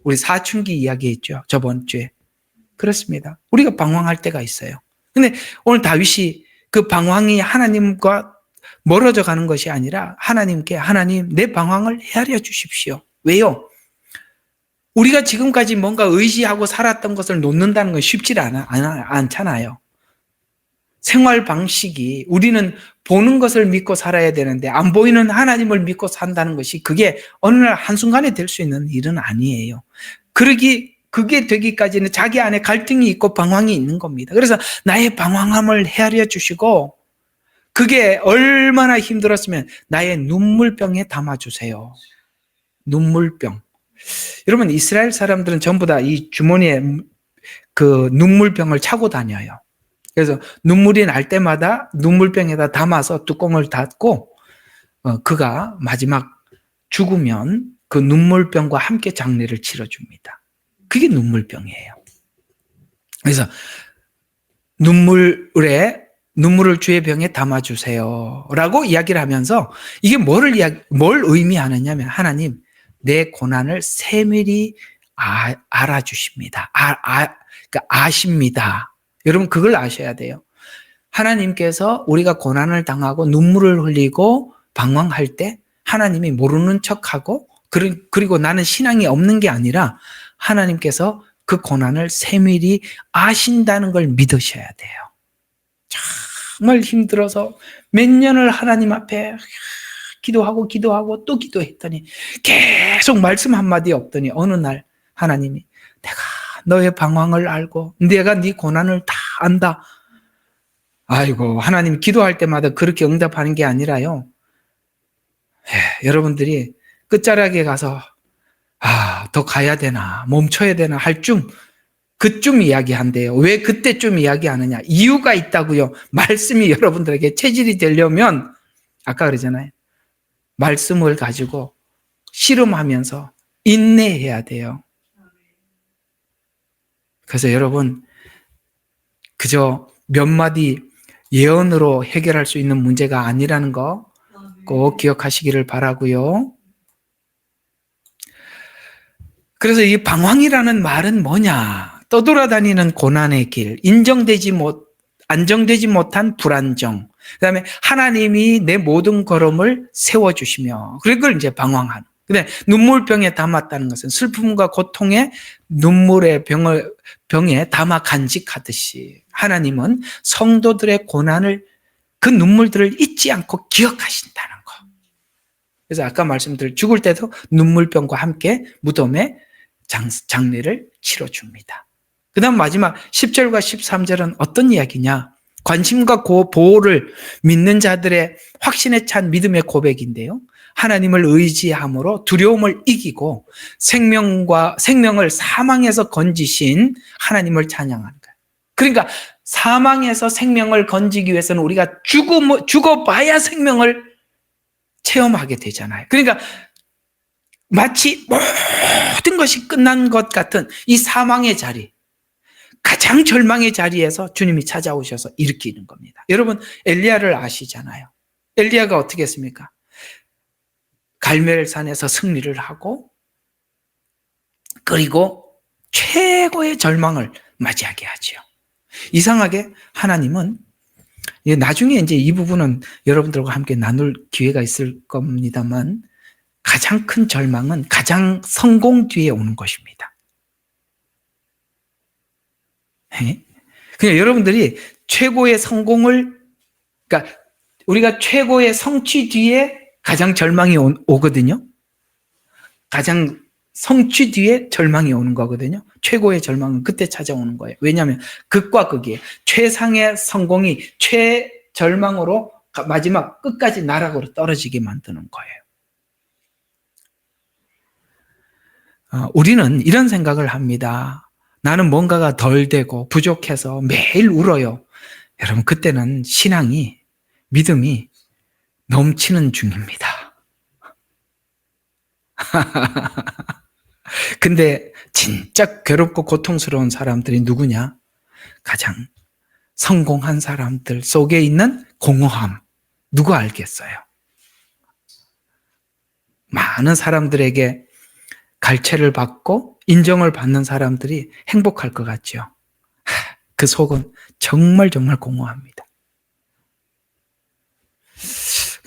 우리 사춘기 이야기했죠. 저번 주에. 그렇습니다. 우리가 방황할 때가 있어요. 근데 오늘 다윗이 그 방황이 하나님과 멀어져 가는 것이 아니라 하나님께 하나님 내 방황을 헤아려 주십시오. 왜요? 우리가 지금까지 뭔가 의지하고 살았던 것을 놓는다는 건 쉽지 않잖아요. 생활 방식이 우리는 보는 것을 믿고 살아야 되는데 안 보이는 하나님을 믿고 산다는 것이 그게 어느 날 한순간에 될 수 있는 일은 아니에요. 그게 되기까지는 자기 안에 갈등이 있고 방황이 있는 겁니다. 그래서 나의 방황함을 헤아려 주시고 그게 얼마나 힘들었으면 나의 눈물병에 담아주세요. 눈물병. 여러분 이스라엘 사람들은 전부 다 이 주머니에 그 눈물병을 차고 다녀요. 그래서 눈물이 날 때마다 눈물병에다 담아서 뚜껑을 닫고 그가 마지막 죽으면 그 눈물병과 함께 장례를 치러줍니다. 그게 눈물병이에요. 그래서 눈물을 주의 병에 담아주세요 라고 이야기를 하면서 이게 뭘 의미하느냐면 하나님 내 고난을 세밀히 알아주십니다. 그러니까 아십니다. 여러분 그걸 아셔야 돼요. 하나님께서 우리가 고난을 당하고 눈물을 흘리고 방황할 때 하나님이 모르는 척하고 그리고 나는 신앙이 없는 게 아니라 하나님께서 그 고난을 세밀히 아신다는 걸 믿으셔야 돼요. 정말 힘들어서 몇 년을 하나님 앞에 기도하고 또 기도했더니 계속 말씀 한마디 없더니 어느 날 하나님이 내가 너의 방황을 알고 내가 네 고난을 다 안다. 아이고, 하나님 기도할 때마다 그렇게 응답하는 게 아니라요. 여러분들이 끝자락에 가서 더 가야 되나, 멈춰야 되나 할 그쯤 이야기한대요. 왜 그때쯤 이야기하느냐? 이유가 있다고요. 말씀이 여러분들에게 체질이 되려면 아까 그러잖아요. 말씀을 가지고 씨름하면서 인내해야 돼요. 그래서 여러분, 그저 몇 마디 예언으로 해결할 수 있는 문제가 아니라는 거 꼭 기억하시기를 바라고요. 그래서 이 방황이라는 말은 뭐냐? 떠돌아다니는 고난의 길, 안정되지 못한 불안정, 그다음에 하나님이 내 모든 걸음을 세워주시며, 그걸 이제 방황하는. 근데 눈물병에 담았다는 것은 슬픔과 고통의 눈물의 병에 담아 간직하듯이 하나님은 성도들의 고난을, 그 눈물들을 잊지 않고 기억하신다는 거. 그래서 아까 말씀드린 죽을 때도 눈물병과 함께 무덤에 장례를 치러줍니다. 그 다음 마지막 10절과 13절은 어떤 이야기냐? 관심과 보호를 믿는 자들의 확신에 찬 믿음의 고백인데요. 하나님을 의지함으로 두려움을 이기고 생명을 사망에서 건지신 하나님을 찬양하는 거예요. 그러니까 사망에서 생명을 건지기 위해서는 우리가 죽어봐야 생명을 체험하게 되잖아요. 그러니까 마치 모든 것이 끝난 것 같은 이 사망의 자리, 가장 절망의 자리에서 주님이 찾아오셔서 일으키는 겁니다. 여러분, 엘리야를 아시잖아요. 엘리야가 어떻게 했습니까? 갈멜산에서 승리를 하고, 그리고 최고의 절망을 맞이하게 하죠. 이상하게 하나님은, 나중에 이제 이 부분은 여러분들과 함께 나눌 기회가 있을 겁니다만, 가장 큰 절망은 가장 성공 뒤에 오는 것입니다. 그냥 여러분들이 최고의 성공을, 그러니까 우리가 최고의 성취 뒤에 가장 절망이 오거든요. 가장 성취 뒤에 절망이 오는 거거든요. 최고의 절망은 그때 찾아오는 거예요. 왜냐하면 극과 극이에요. 최상의 성공이 최절망으로 마지막 끝까지 나락으로 떨어지게 만드는 거예요. 우리는 이런 생각을 합니다. 나는 뭔가가 덜 되고 부족해서 매일 울어요. 여러분, 그때는 믿음이 넘치는 중입니다. 근데 진짜 괴롭고 고통스러운 사람들이 누구냐? 가장 성공한 사람들 속에 있는 공허함. 누가 알겠어요? 많은 사람들에게 갈채를 받고 인정을 받는 사람들이 행복할 것 같죠. 그 속은 정말 공허합니다.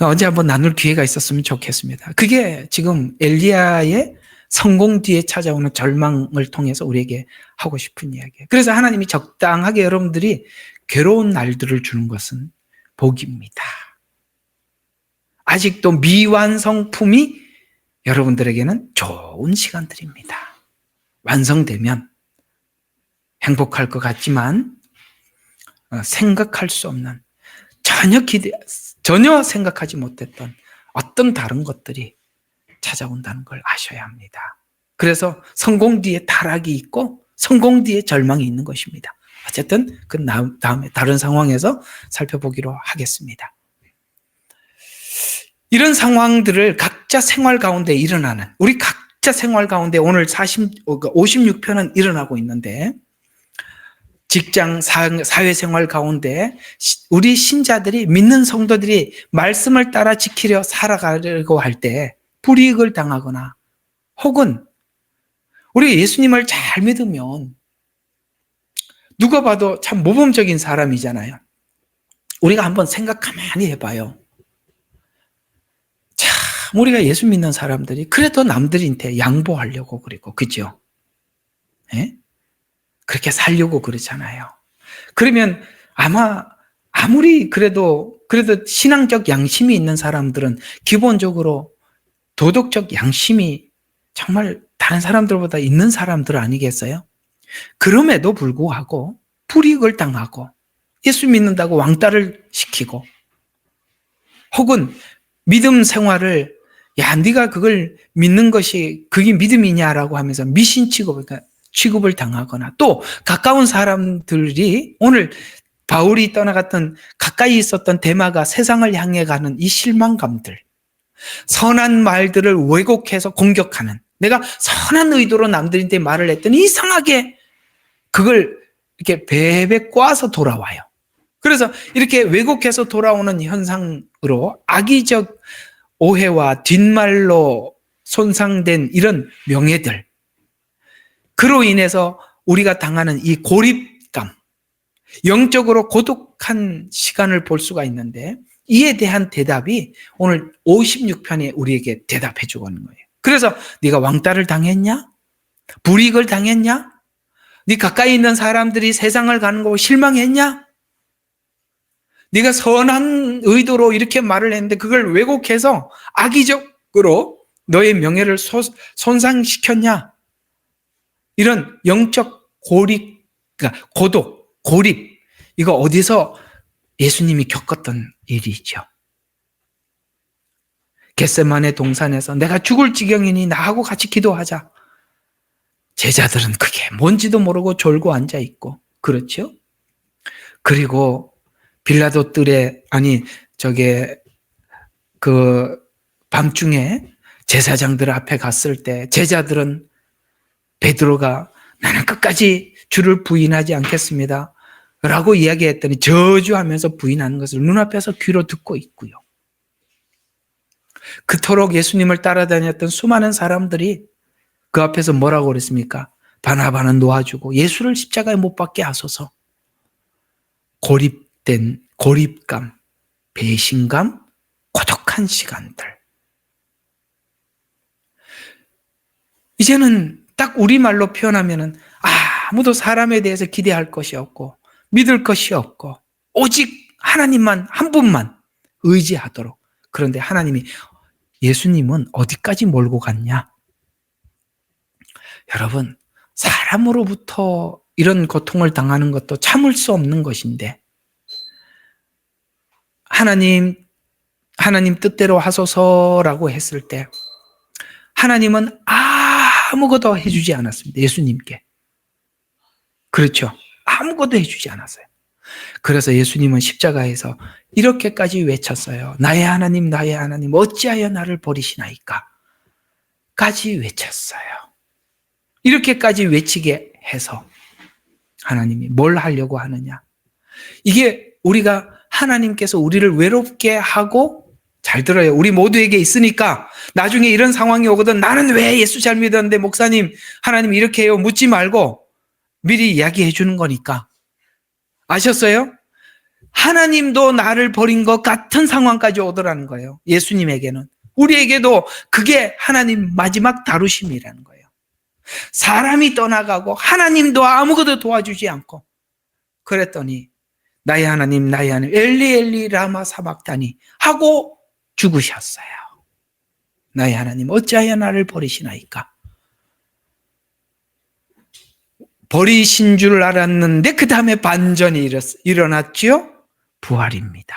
언제 한번 나눌 기회가 있었으면 좋겠습니다. 그게 지금 엘리야의 성공 뒤에 찾아오는 절망을 통해서 우리에게 하고 싶은 이야기예요. 그래서 하나님이 적당하게 여러분들이 괴로운 날들을 주는 것은 복입니다. 아직도 미완성품이 여러분들에게는 좋은 시간들입니다. 완성되면 행복할 것 같지만 생각할 수 없는, 전혀 생각하지 못했던 어떤 다른 것들이 찾아온다는 걸 아셔야 합니다. 그래서 성공 뒤에 타락이 있고 성공 뒤에 절망이 있는 것입니다. 어쨌든 그 다음에 다른 상황에서 살펴보기로 하겠습니다. 이런 상황들을 각자 생활 가운데 일어나는, 우리 각자 생활 가운데 오늘 56편은 일어나고 있는데, 직장, 사회생활 가운데 우리 신자들이, 믿는 성도들이 말씀을 따라 지키려 살아가려고 할 때 불이익을 당하거나, 혹은 우리 예수님을 잘 믿으면 누가 봐도 참 모범적인 사람이잖아요. 우리가 한번 생각 가만히 해봐요. 참 우리가 예수 믿는 사람들이 그래도 남들한테 양보하려고 그리고, 그죠? 예? 그렇게 살려고 그러잖아요. 그러면 아무리 그래도 신앙적 양심이 있는 사람들은 기본적으로 도덕적 양심이 정말 다른 사람들보다 있는 사람들 아니겠어요? 그럼에도 불구하고 불이익을 당하고 예수 믿는다고 왕따를 시키고, 혹은 믿음 생활을 야 네가 그걸 믿는 것이 그게 믿음이냐라고 하면서 미신 취급을 당하거나, 또 가까운 사람들이 오늘 바울이 떠나갔던 가까이 있었던 데마가 세상을 향해 가는 이 실망감들, 선한 말들을 왜곡해서 공격하는, 내가 선한 의도로 남들한테 말을 했더니 이상하게 그걸 이렇게 베베 꽈서 돌아와요. 그래서 이렇게 왜곡해서 돌아오는 현상으로 악의적 오해와 뒷말로 손상된 이런 명예들, 그로 인해서 우리가 당하는 이 고립감, 영적으로 고독한 시간을 볼 수가 있는데, 이에 대한 대답이 오늘 56편에 우리에게 대답해 주고 있는 거예요. 그래서 네가 왕따를 당했냐? 불이익을 당했냐? 네 가까이 있는 사람들이 세상을 가는 거 실망했냐? 네가 선한 의도로 이렇게 말을 했는데 그걸 왜곡해서 악의적으로 너의 명예를 손상시켰냐? 이런 영적 고립, 그러니까 고독, 고립, 이거 어디서 예수님이 겪었던 일이죠. 겟세마네 동산에서 내가 죽을 지경이니 나하고 같이 기도하자. 제자들은 그게 뭔지도 모르고 졸고 앉아 있고, 그렇죠? 그리고 빌라도 뜰에, 그 밤중에 제사장들 앞에 갔을 때 제자들은 베드로가 나는 끝까지 주를 부인하지 않겠습니다 라고 이야기했더니 저주하면서 부인하는 것을 눈앞에서 귀로 듣고 있고요. 그토록 예수님을 따라다녔던 수많은 사람들이 그 앞에서 뭐라고 그랬습니까? 바나바는 놓아주고 예수를 십자가에 못 박게 하소서. 고립감, 배신감, 고독한 시간들. 이제는 딱 우리말로 표현하면은 아무도 사람에 대해서 기대할 것이 없고 믿을 것이 없고 오직 하나님만, 한 분만 의지하도록. 그런데 예수님은 어디까지 몰고 갔냐? 여러분, 사람으로부터 이런 고통을 당하는 것도 참을 수 없는 것인데, 하나님 뜻대로 하소서라고 했을 때 하나님은 아무것도 해주지 않았습니다. 예수님께. 그렇죠. 아무것도 해주지 않았어요. 그래서 예수님은 십자가에서 이렇게까지 외쳤어요. 나의 하나님, 나의 하나님, 어찌하여 나를 버리시나이까? 까지 외쳤어요. 이렇게까지 외치게 해서 하나님이 뭘 하려고 하느냐? 이게 우리가 하나님께서 우리를 외롭게 하고, 잘 들어요. 우리 모두에게 있으니까 나중에 이런 상황이 오거든 나는 왜 예수 잘 믿었는데 목사님, 하나님 이렇게 해요 묻지 말고 미리 이야기해 주는 거니까. 아셨어요? 하나님도 나를 버린 것 같은 상황까지 오더라는 거예요. 예수님에게는. 우리에게도 그게 하나님 마지막 다루심이라는 거예요. 사람이 떠나가고 하나님도 아무것도 도와주지 않고, 그랬더니 나의 하나님, 나의 하나님, 엘리 엘리 라마 사박다니 하고 죽으셨어요. 나의 하나님, 어찌하여 나를 버리시나이까? 버리신 줄 알았는데 그 다음에 반전이 일어났죠? 부활입니다.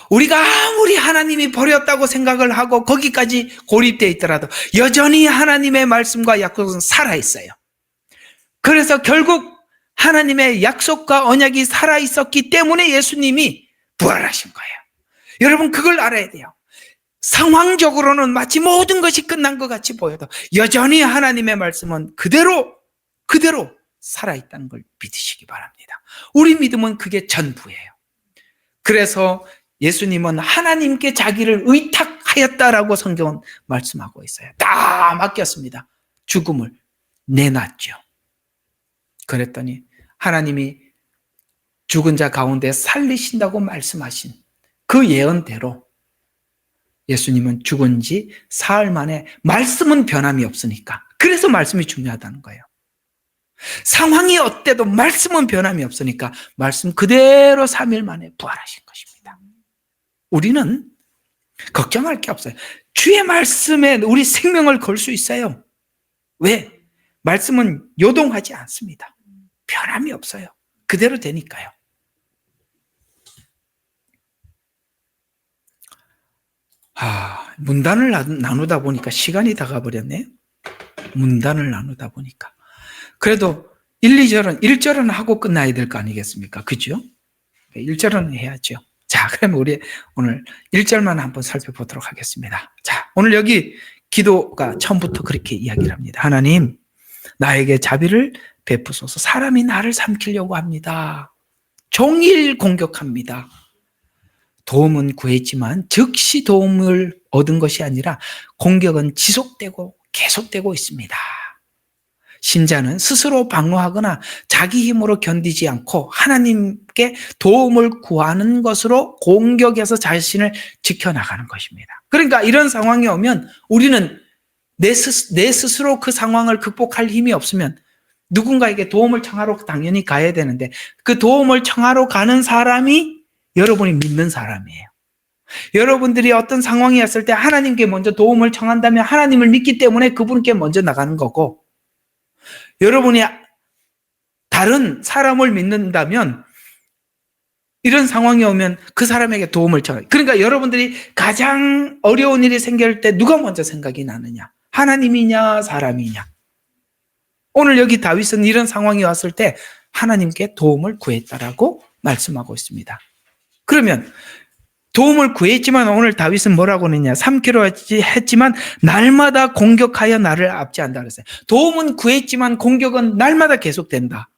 우리가 아무리 하나님이 버렸다고 생각을 하고 거기까지 고립되어 있더라도 여전히 하나님의 말씀과 약속은 살아있어요. 그래서 결국 하나님의 약속과 언약이 살아있었기 때문에 예수님이 부활하신 거예요. 여러분, 그걸 알아야 돼요. 상황적으로는 마치 모든 것이 끝난 것 같이 보여도 여전히 하나님의 말씀은 그대로 살아있다는 걸 믿으시기 바랍니다. 우리 믿음은 그게 전부예요. 그래서 예수님은 하나님께 자기를 의탁하였다라고 성경은 말씀하고 있어요. 다 맡겼습니다. 죽음을 내놨죠. 그랬더니 하나님이 죽은 자 가운데 살리신다고 말씀하신 그 예언대로 예수님은 죽은 지 사흘 만에, 말씀은 변함이 없으니까, 그래서 말씀이 중요하다는 거예요. 상황이 어때도 말씀은 변함이 없으니까 말씀 그대로 3일 만에 부활하신 것입니다. 우리는 걱정할 게 없어요. 주의 말씀에 우리 생명을 걸 수 있어요. 왜? 말씀은 요동하지 않습니다. 변함이 없어요. 그대로 되니까요. 문단을 나누다 보니까 시간이 다 가버렸네. 문단을 나누다 보니까. 그래도 1, 2절은 1절은 하고 끝나야 될 거 아니겠습니까? 그죠? 1절은 해야죠. 자, 그럼 우리 오늘 1절만 한번 살펴보도록 하겠습니다. 자, 오늘 여기 기도가 처음부터 그렇게 이야기를 합니다. 하나님, 나에게 자비를 베푸소서. 사람이 나를 삼키려고 합니다. 종일 공격합니다. 도움은 구했지만 즉시 도움을 얻은 것이 아니라 공격은 지속되고 계속되고 있습니다. 신자는 스스로 방어하거나 자기 힘으로 견디지 않고 하나님께 도움을 구하는 것으로 공격에서 자신을 지켜나가는 것입니다. 그러니까 이런 상황이 오면 우리는 내 스스로 그 상황을 극복할 힘이 없으면 누군가에게 도움을 청하러 당연히 가야 되는데 그 도움을 청하러 가는 사람이 여러분이 믿는 사람이에요. 여러분들이 어떤 상황이 왔을 때 하나님께 먼저 도움을 청한다면 하나님을 믿기 때문에 그분께 먼저 나가는 거고, 여러분이 다른 사람을 믿는다면 이런 상황이 오면 그 사람에게 도움을 청해요. 그러니까 여러분들이 가장 어려운 일이 생길 때 누가 먼저 생각이 나느냐? 하나님이냐 사람이냐? 오늘 여기 다윗은 이런 상황이 왔을 때 하나님께 도움을 구했다라고 말씀하고 있습니다. 그러면 도움을 구했지만 오늘 다윗은 뭐라고 했냐? 삼키려 했지만 날마다 공격하여 나를 압제한다 그랬어요. 도움은 구했지만 공격은 날마다 계속된다.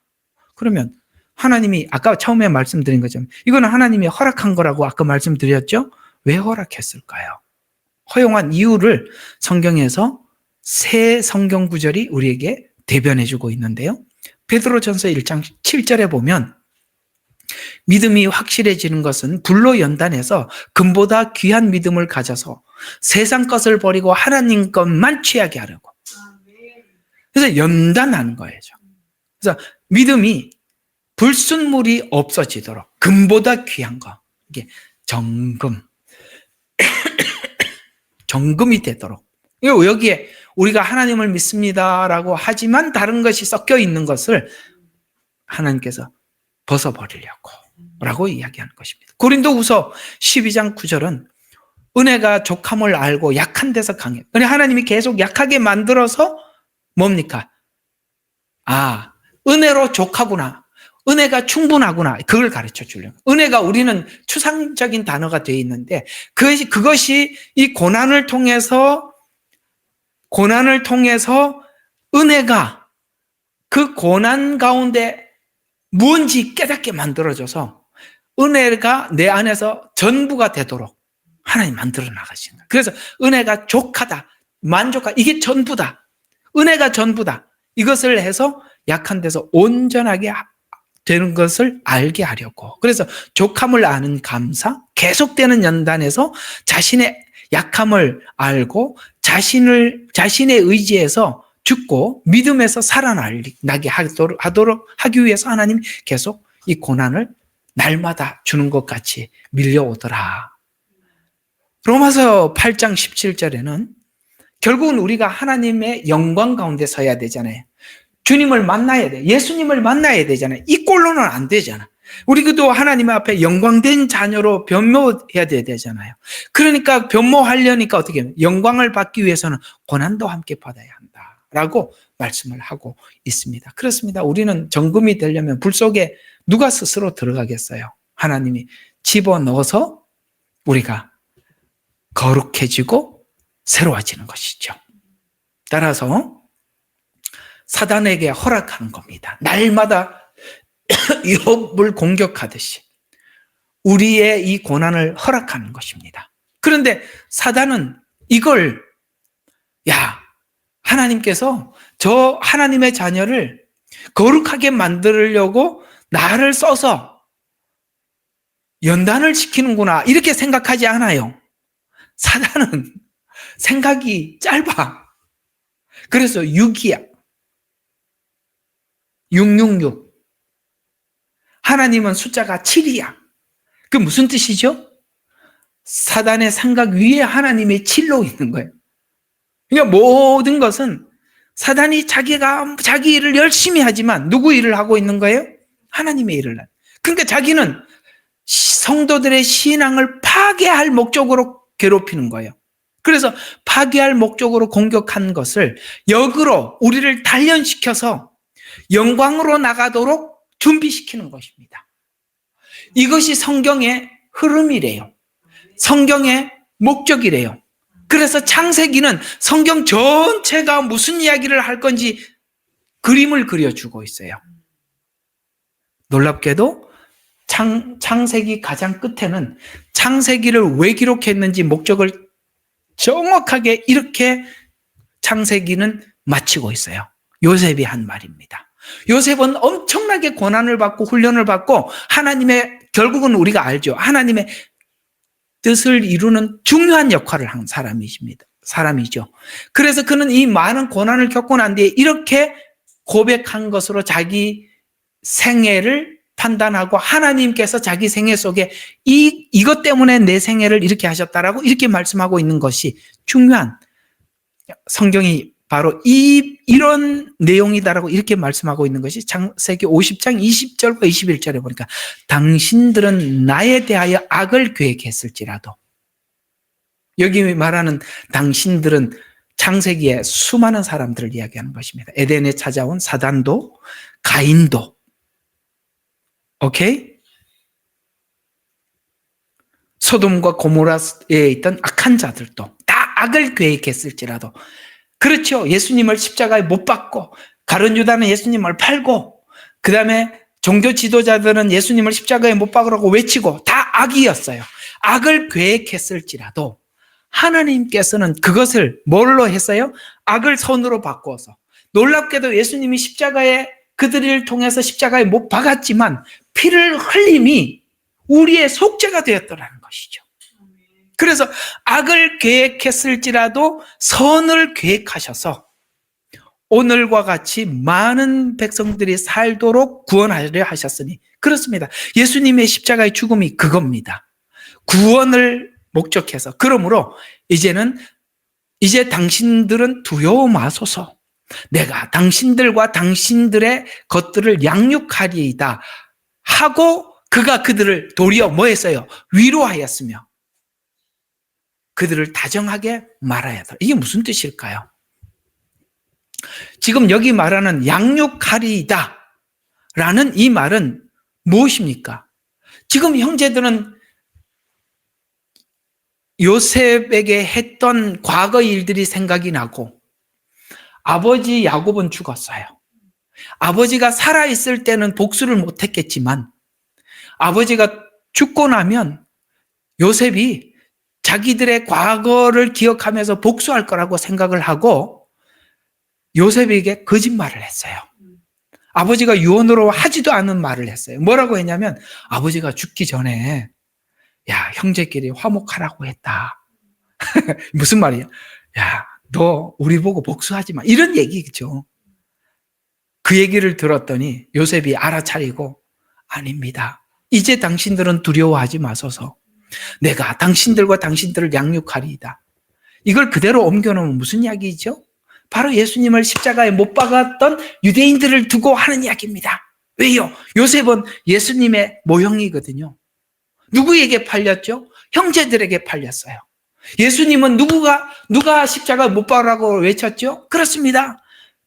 그러면 하나님이 아까 처음에 말씀드린 것처럼 이거는 하나님이 허락한 거라고 아까 말씀드렸죠? 왜 허락했을까요? 허용한 이유를 성경에서 새 성경 구절이 우리에게 대변해주고 있는데요. 베드로전서 1장 7절에 보면 믿음이 확실해지는 것은 불로 연단해서 금보다 귀한 믿음을 가져서 세상 것을 버리고 하나님 것만 취하게 하려고. 그래서 연단하는 거예요. 그래서 믿음이 불순물이 없어지도록 금보다 귀한 거, 이게 정금, 정금이 되도록. 여기에 우리가 하나님을 믿습니다라고 하지만 다른 것이 섞여 있는 것을 하나님께서 벗어버리려고 라고 이야기하는 것입니다. 고린도후서 12장 9절은 은혜가 족함을 알고 약한 데서 강해. 하나님이 계속 약하게 만들어서 뭡니까? 은혜로 족하구나. 은혜가 충분하구나. 그걸 가르쳐 주려고. 은혜가 우리는 추상적인 단어가 되어 있는데 그것이 이 고난을 통해서 은혜가 그 고난 가운데 뭔지 깨닫게 만들어줘서 은혜가 내 안에서 전부가 되도록 하나님 만들어 나가시는 거예요. 그래서 은혜가 족하다, 만족하다, 이게 전부다. 은혜가 전부다. 이것을 해서 약한 데서 온전하게 되는 것을 알게 하려고. 그래서 족함을 아는 감사, 계속되는 연단에서 자신의 약함을 알고 자신의 의지에서 죽고 믿음에서 살아나게 하도록 하기 위해서 하나님 계속 이 고난을 날마다 주는 것 같이 밀려오더라. 로마서 8장 17절에는 결국은 우리가 하나님의 영광 가운데 서야 되잖아요. 주님을 만나야 돼. 예수님을 만나야 되잖아요. 이 꼴로는 안 되잖아. 우리도 하나님 앞에 영광된 자녀로 변모해야 되잖아요. 그러니까 변모하려니까 어떻게 해요? 영광을 받기 위해서는 고난도 함께 받아야 한다 라고 말씀을 하고 있습니다. 그렇습니다. 우리는 정금이 되려면 불 속에 누가 스스로 들어가겠어요? 하나님이 집어넣어서 우리가 거룩해지고 새로워지는 것이죠. 따라서 사단에게 허락하는 겁니다. 날마다 욥을 공격하듯이 우리의 이 고난을 허락하는 것입니다. 그런데 사단은 이걸 하나님께서 저 하나님의 자녀를 거룩하게 만들려고 나를 써서 연단을 시키는구나 이렇게 생각하지 않아요. 사단은 생각이 짧아. 그래서 6이야. 666. 하나님은 숫자가 7이야. 그 무슨 뜻이죠? 사단의 생각 위에 하나님의 7로 있는 거예요. 그러니까 모든 것은 사단이 자기 일을 열심히 하지만 누구 일을 하고 있는 거예요? 하나님의 일을. 그러니까 자기는 성도들의 신앙을 파괴할 목적으로 괴롭히는 거예요. 그래서 파괴할 목적으로 공격한 것을 역으로 우리를 단련시켜서 영광으로 나가도록 준비시키는 것입니다. 이것이 성경의 흐름이래요. 성경의 목적이래요. 그래서 창세기는 성경 전체가 무슨 이야기를 할 건지 그림을 그려주고 있어요. 놀랍게도 창세기 가장 끝에는 창세기를 왜 기록했는지 목적을 정확하게 이렇게 창세기는 마치고 있어요. 요셉이 한 말입니다. 요셉은 엄청나게 고난을 받고 훈련을 받고 하나님의, 결국은 우리가 알죠. 하나님의 뜻을 이루는 중요한 역할을 한 사람이죠. 그래서 그는 이 많은 고난을 겪고 난 뒤에 이렇게 고백한 것으로 자기 생애를 판단하고 하나님께서 자기 생애 속에 이것 때문에 내 생애를 이렇게 하셨다라고 이렇게 말씀하고 있는 것이 중요한, 성경이 바로 이런 내용이다라고 이렇게 말씀하고 있는 것이 창세기 50장 20절과 21절에 보니까 당신들은 나에 대하여 악을 계획했을지라도, 여기 말하는 당신들은 창세기에 수많은 사람들을 이야기하는 것입니다. 에덴에 찾아온 사단도, 가인도, 오케이? 소돔과 고모라에 있던 악한 자들도 다 악을 계획했을지라도, 그렇죠. 예수님을 십자가에 못 박고, 가룟 유다는 예수님을 팔고, 그 다음에 종교 지도자들은 예수님을 십자가에 못 박으라고 외치고 다 악이었어요. 악을 계획했을지라도 하나님께서는 그것을 뭘로 했어요? 악을 선으로 바꾸어서, 놀랍게도 예수님이 십자가에, 그들을 통해서 십자가에 못 박았지만 피를 흘림이 우리의 속죄가 되었더라는 것이죠. 그래서 악을 계획했을지라도 선을 계획하셔서 오늘과 같이 많은 백성들이 살도록 구원하려 하셨으니, 그렇습니다. 예수님의 십자가의 죽음이 그겁니다. 구원을 목적해서. 그러므로 이제 당신들은 두려워 마소서. 내가 당신들과 당신들의 것들을 양육하리이다 하고 그가 그들을 도리어 뭐 했어요? 위로하였으며 그들을 다정하게 말하였다. 이게 무슨 뜻일까요? 지금 여기 말하는 양육하리이다 라는 이 말은 무엇입니까? 지금 형제들은 요셉에게 했던 과거 일들이 생각이 나고, 아버지 야곱은 죽었어요. 아버지가 살아있을 때는 복수를 못했겠지만 아버지가 죽고 나면 요셉이 자기들의 과거를 기억하면서 복수할 거라고 생각을 하고 요셉에게 거짓말을 했어요. 아버지가 유언으로 하지도 않은 말을 했어요. 뭐라고 했냐면, 아버지가 죽기 전에 야, 형제끼리 화목하라고 했다. 무슨 말이야? 야, 너 우리 보고 복수하지 마. 이런 얘기죠. 그 얘기를 들었더니 요셉이 알아차리고, 아닙니다. 이제 당신들은 두려워하지 마소서. 내가 당신들과 당신들을 양육하리이다. 이걸 그대로 옮겨놓으면 무슨 이야기죠? 바로 예수님을 십자가에 못 박았던 유대인들을 두고 하는 이야기입니다. 왜요? 요셉은 예수님의 모형이거든요. 누구에게 팔렸죠? 형제들에게 팔렸어요. 예수님은 누가 십자가 못 박으라고 외쳤죠? 그렇습니다.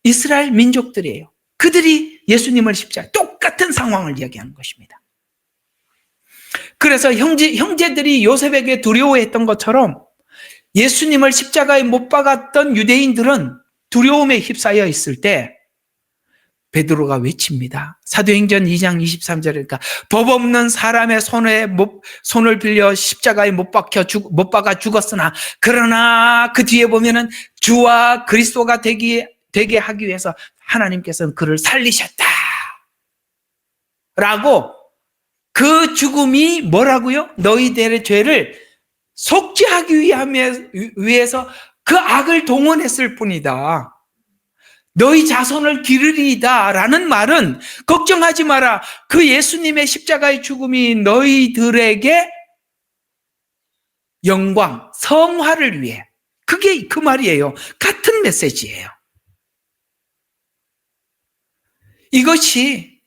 이스라엘 민족들이에요. 그들이 예수님을 십자가, 똑같은 상황을 이야기하는 것입니다. 그래서 형제들이 요셉에게 두려워했던 것처럼 예수님을 십자가에 못 박았던 유대인들은 두려움에 휩싸여 있을 때 베드로가 외칩니다. 사도행전 2장 23절이니까 법 없는 사람의 손을 빌려 십자가에 못 박아 죽었으나 그러나 그 뒤에 보면은 주와 그리스도가 되게 하기 위해서 하나님께서는 그를 살리셨다 라고, 그 죽음이 뭐라고요? 너희들의 죄를 속죄하기 위해서 그 악을 동원했을 뿐이다. 너희 자손을 기르리이다 라는 말은, 걱정하지 마라, 그 예수님의 십자가의 죽음이 너희들에게 영광, 성화를 위해, 그게 그 말이에요. 같은 메시지예요. 이것이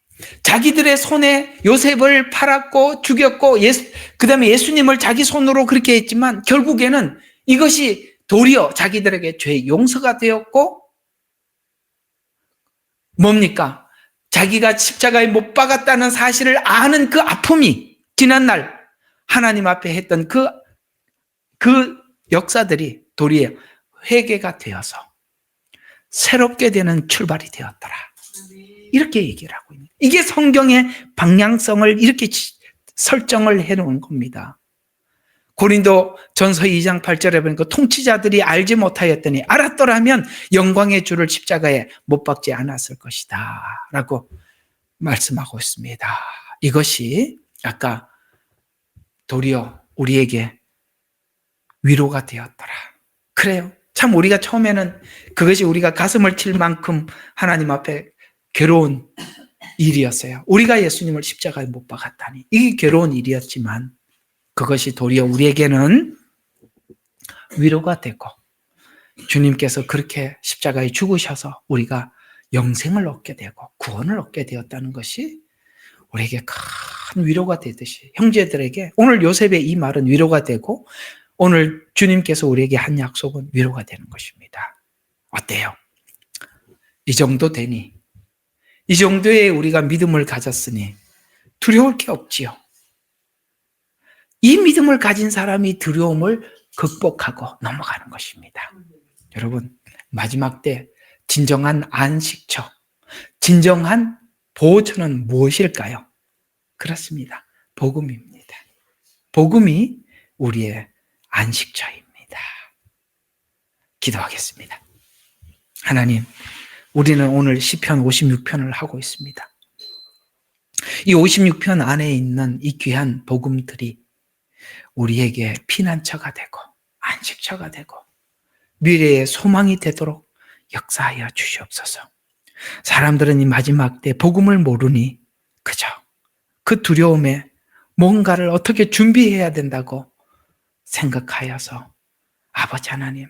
자기들의 손에 요셉을 팔았고 죽였고 그 다음에 예수님을 자기 손으로 그렇게 했지만 결국에는 이것이 도리어 자기들에게 죄의 용서가 되었고 뭡니까? 자기가 십자가에 못 박았다는 사실을 아는 그 아픔이 지난날 하나님 앞에 했던 그 역사들이 도리어 회개가 되어서 새롭게 되는 출발이 되었더라. 이렇게 얘기를 하고 있는. 이게 성경의 방향성을 이렇게 설정을 해놓은 겁니다. 고린도 전서 2장 8절에 보니까 통치자들이 알지 못하였더니 알았더라면 영광의 주를 십자가에 못 박지 않았을 것이다 라고 말씀하고 있습니다. 이것이 아까 도리어 우리에게 위로가 되었더라. 그래요. 참 우리가 처음에는 그것이 우리가 가슴을 칠 만큼 하나님 앞에 괴로운 일이었어요. 우리가 예수님을 십자가에 못 박았다니. 이게 괴로운 일이었지만 그것이 도리어 우리에게는 위로가 되고 주님께서 그렇게 십자가에 죽으셔서 우리가 영생을 얻게 되고 구원을 얻게 되었다는 것이 우리에게 큰 위로가 되듯이 형제들에게 오늘 요셉의 이 말은 위로가 되고 오늘 주님께서 우리에게 한 약속은 위로가 되는 것입니다. 어때요? 이 정도 되니? 이 정도의 우리가 믿음을 가졌으니 두려울 게 없지요. 이 믿음을 가진 사람이 두려움을 극복하고 넘어가는 것입니다. 여러분, 마지막 때 진정한 안식처, 진정한 보호처는 무엇일까요? 그렇습니다. 복음입니다. 복음이 우리의 안식처입니다. 기도하겠습니다. 하나님, 우리는 오늘 시편 56편을 하고 있습니다. 이 56편 안에 있는 이 귀한 복음들이 우리에게 피난처가 되고 안식처가 되고 미래의 소망이 되도록 역사하여 주시옵소서. 사람들은 이 마지막 때 복음을 모르니 그저 그 두려움에 뭔가를 어떻게 준비해야 된다고 생각하여서 아버지 하나님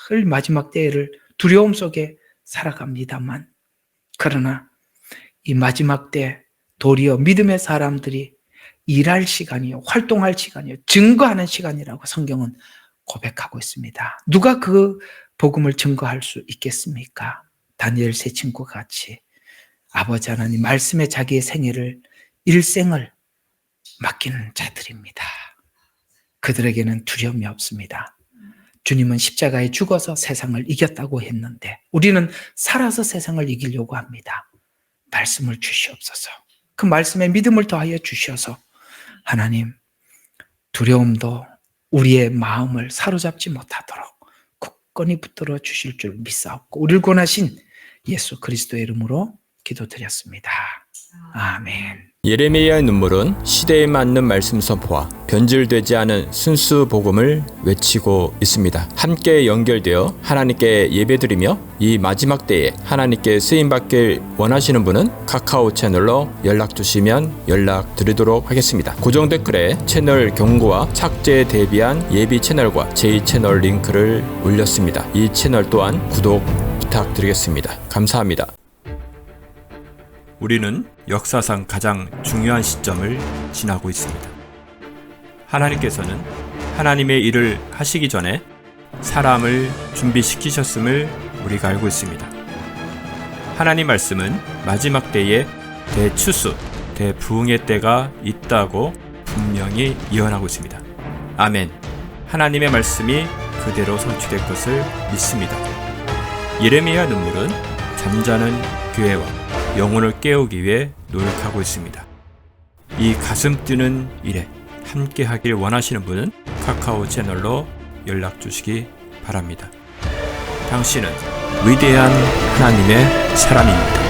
늘 마지막 때를 두려움 속에 살아갑니다만 그러나 이 마지막 때 도리어 믿음의 사람들이 일할 시간이요, 활동할 시간이요, 증거하는 시간이라고 성경은 고백하고 있습니다. 누가 그 복음을 증거할 수 있겠습니까? 다니엘 세 친구와 같이 아버지 하나님 말씀에 자기의 생애를 일생을 맡기는 자들입니다. 그들에게는 두려움이 없습니다. 주님은 십자가에 죽어서 세상을 이겼다고 했는데 우리는 살아서 세상을 이기려고 합니다. 말씀을 주시옵소서. 그 말씀에 믿음을 더하여 주셔서 하나님 두려움도 우리의 마음을 사로잡지 못하도록 굳건히 붙들어 주실 줄 믿사옵고 우리를 권하신 예수 그리스도의 이름으로 기도드렸습니다. 아멘. 예레미야의 눈물은 시대에 맞는 말씀 선포와 변질되지 않은 순수 복음을 외치고 있습니다. 함께 연결되어 하나님께 예배드리며 이 마지막 때에 하나님께 쓰임받길 원하시는 분은 카카오 채널로 연락주시면 연락드리도록 하겠습니다. 고정 댓글에 채널 경고와 착제에 대비한 예비 채널과 제2채널 링크를 올렸습니다. 이 채널 또한 구독 부탁드리겠습니다. 감사합니다. 우리는 역사상 가장 중요한 시점을 지나고 있습니다. 하나님께서는 하나님의 일을 하시기 전에 사람을 준비시키셨음을 우리가 알고 있습니다. 하나님 말씀은 마지막 때에 대추수, 대부흥의 때가 있다고 분명히 예언하고 있습니다. 아멘. 하나님의 말씀이 그대로 성취될 것을 믿습니다. 예레미야 눈물은 잠자는 교회와 영혼을 깨우기 위해 노력하고 있습니다. 이 가슴 뛰는 일에 함께 하길 원하시는 분은 카카오 채널로 연락 주시기 바랍니다. 당신은 위대한 하나님의 사람입니다.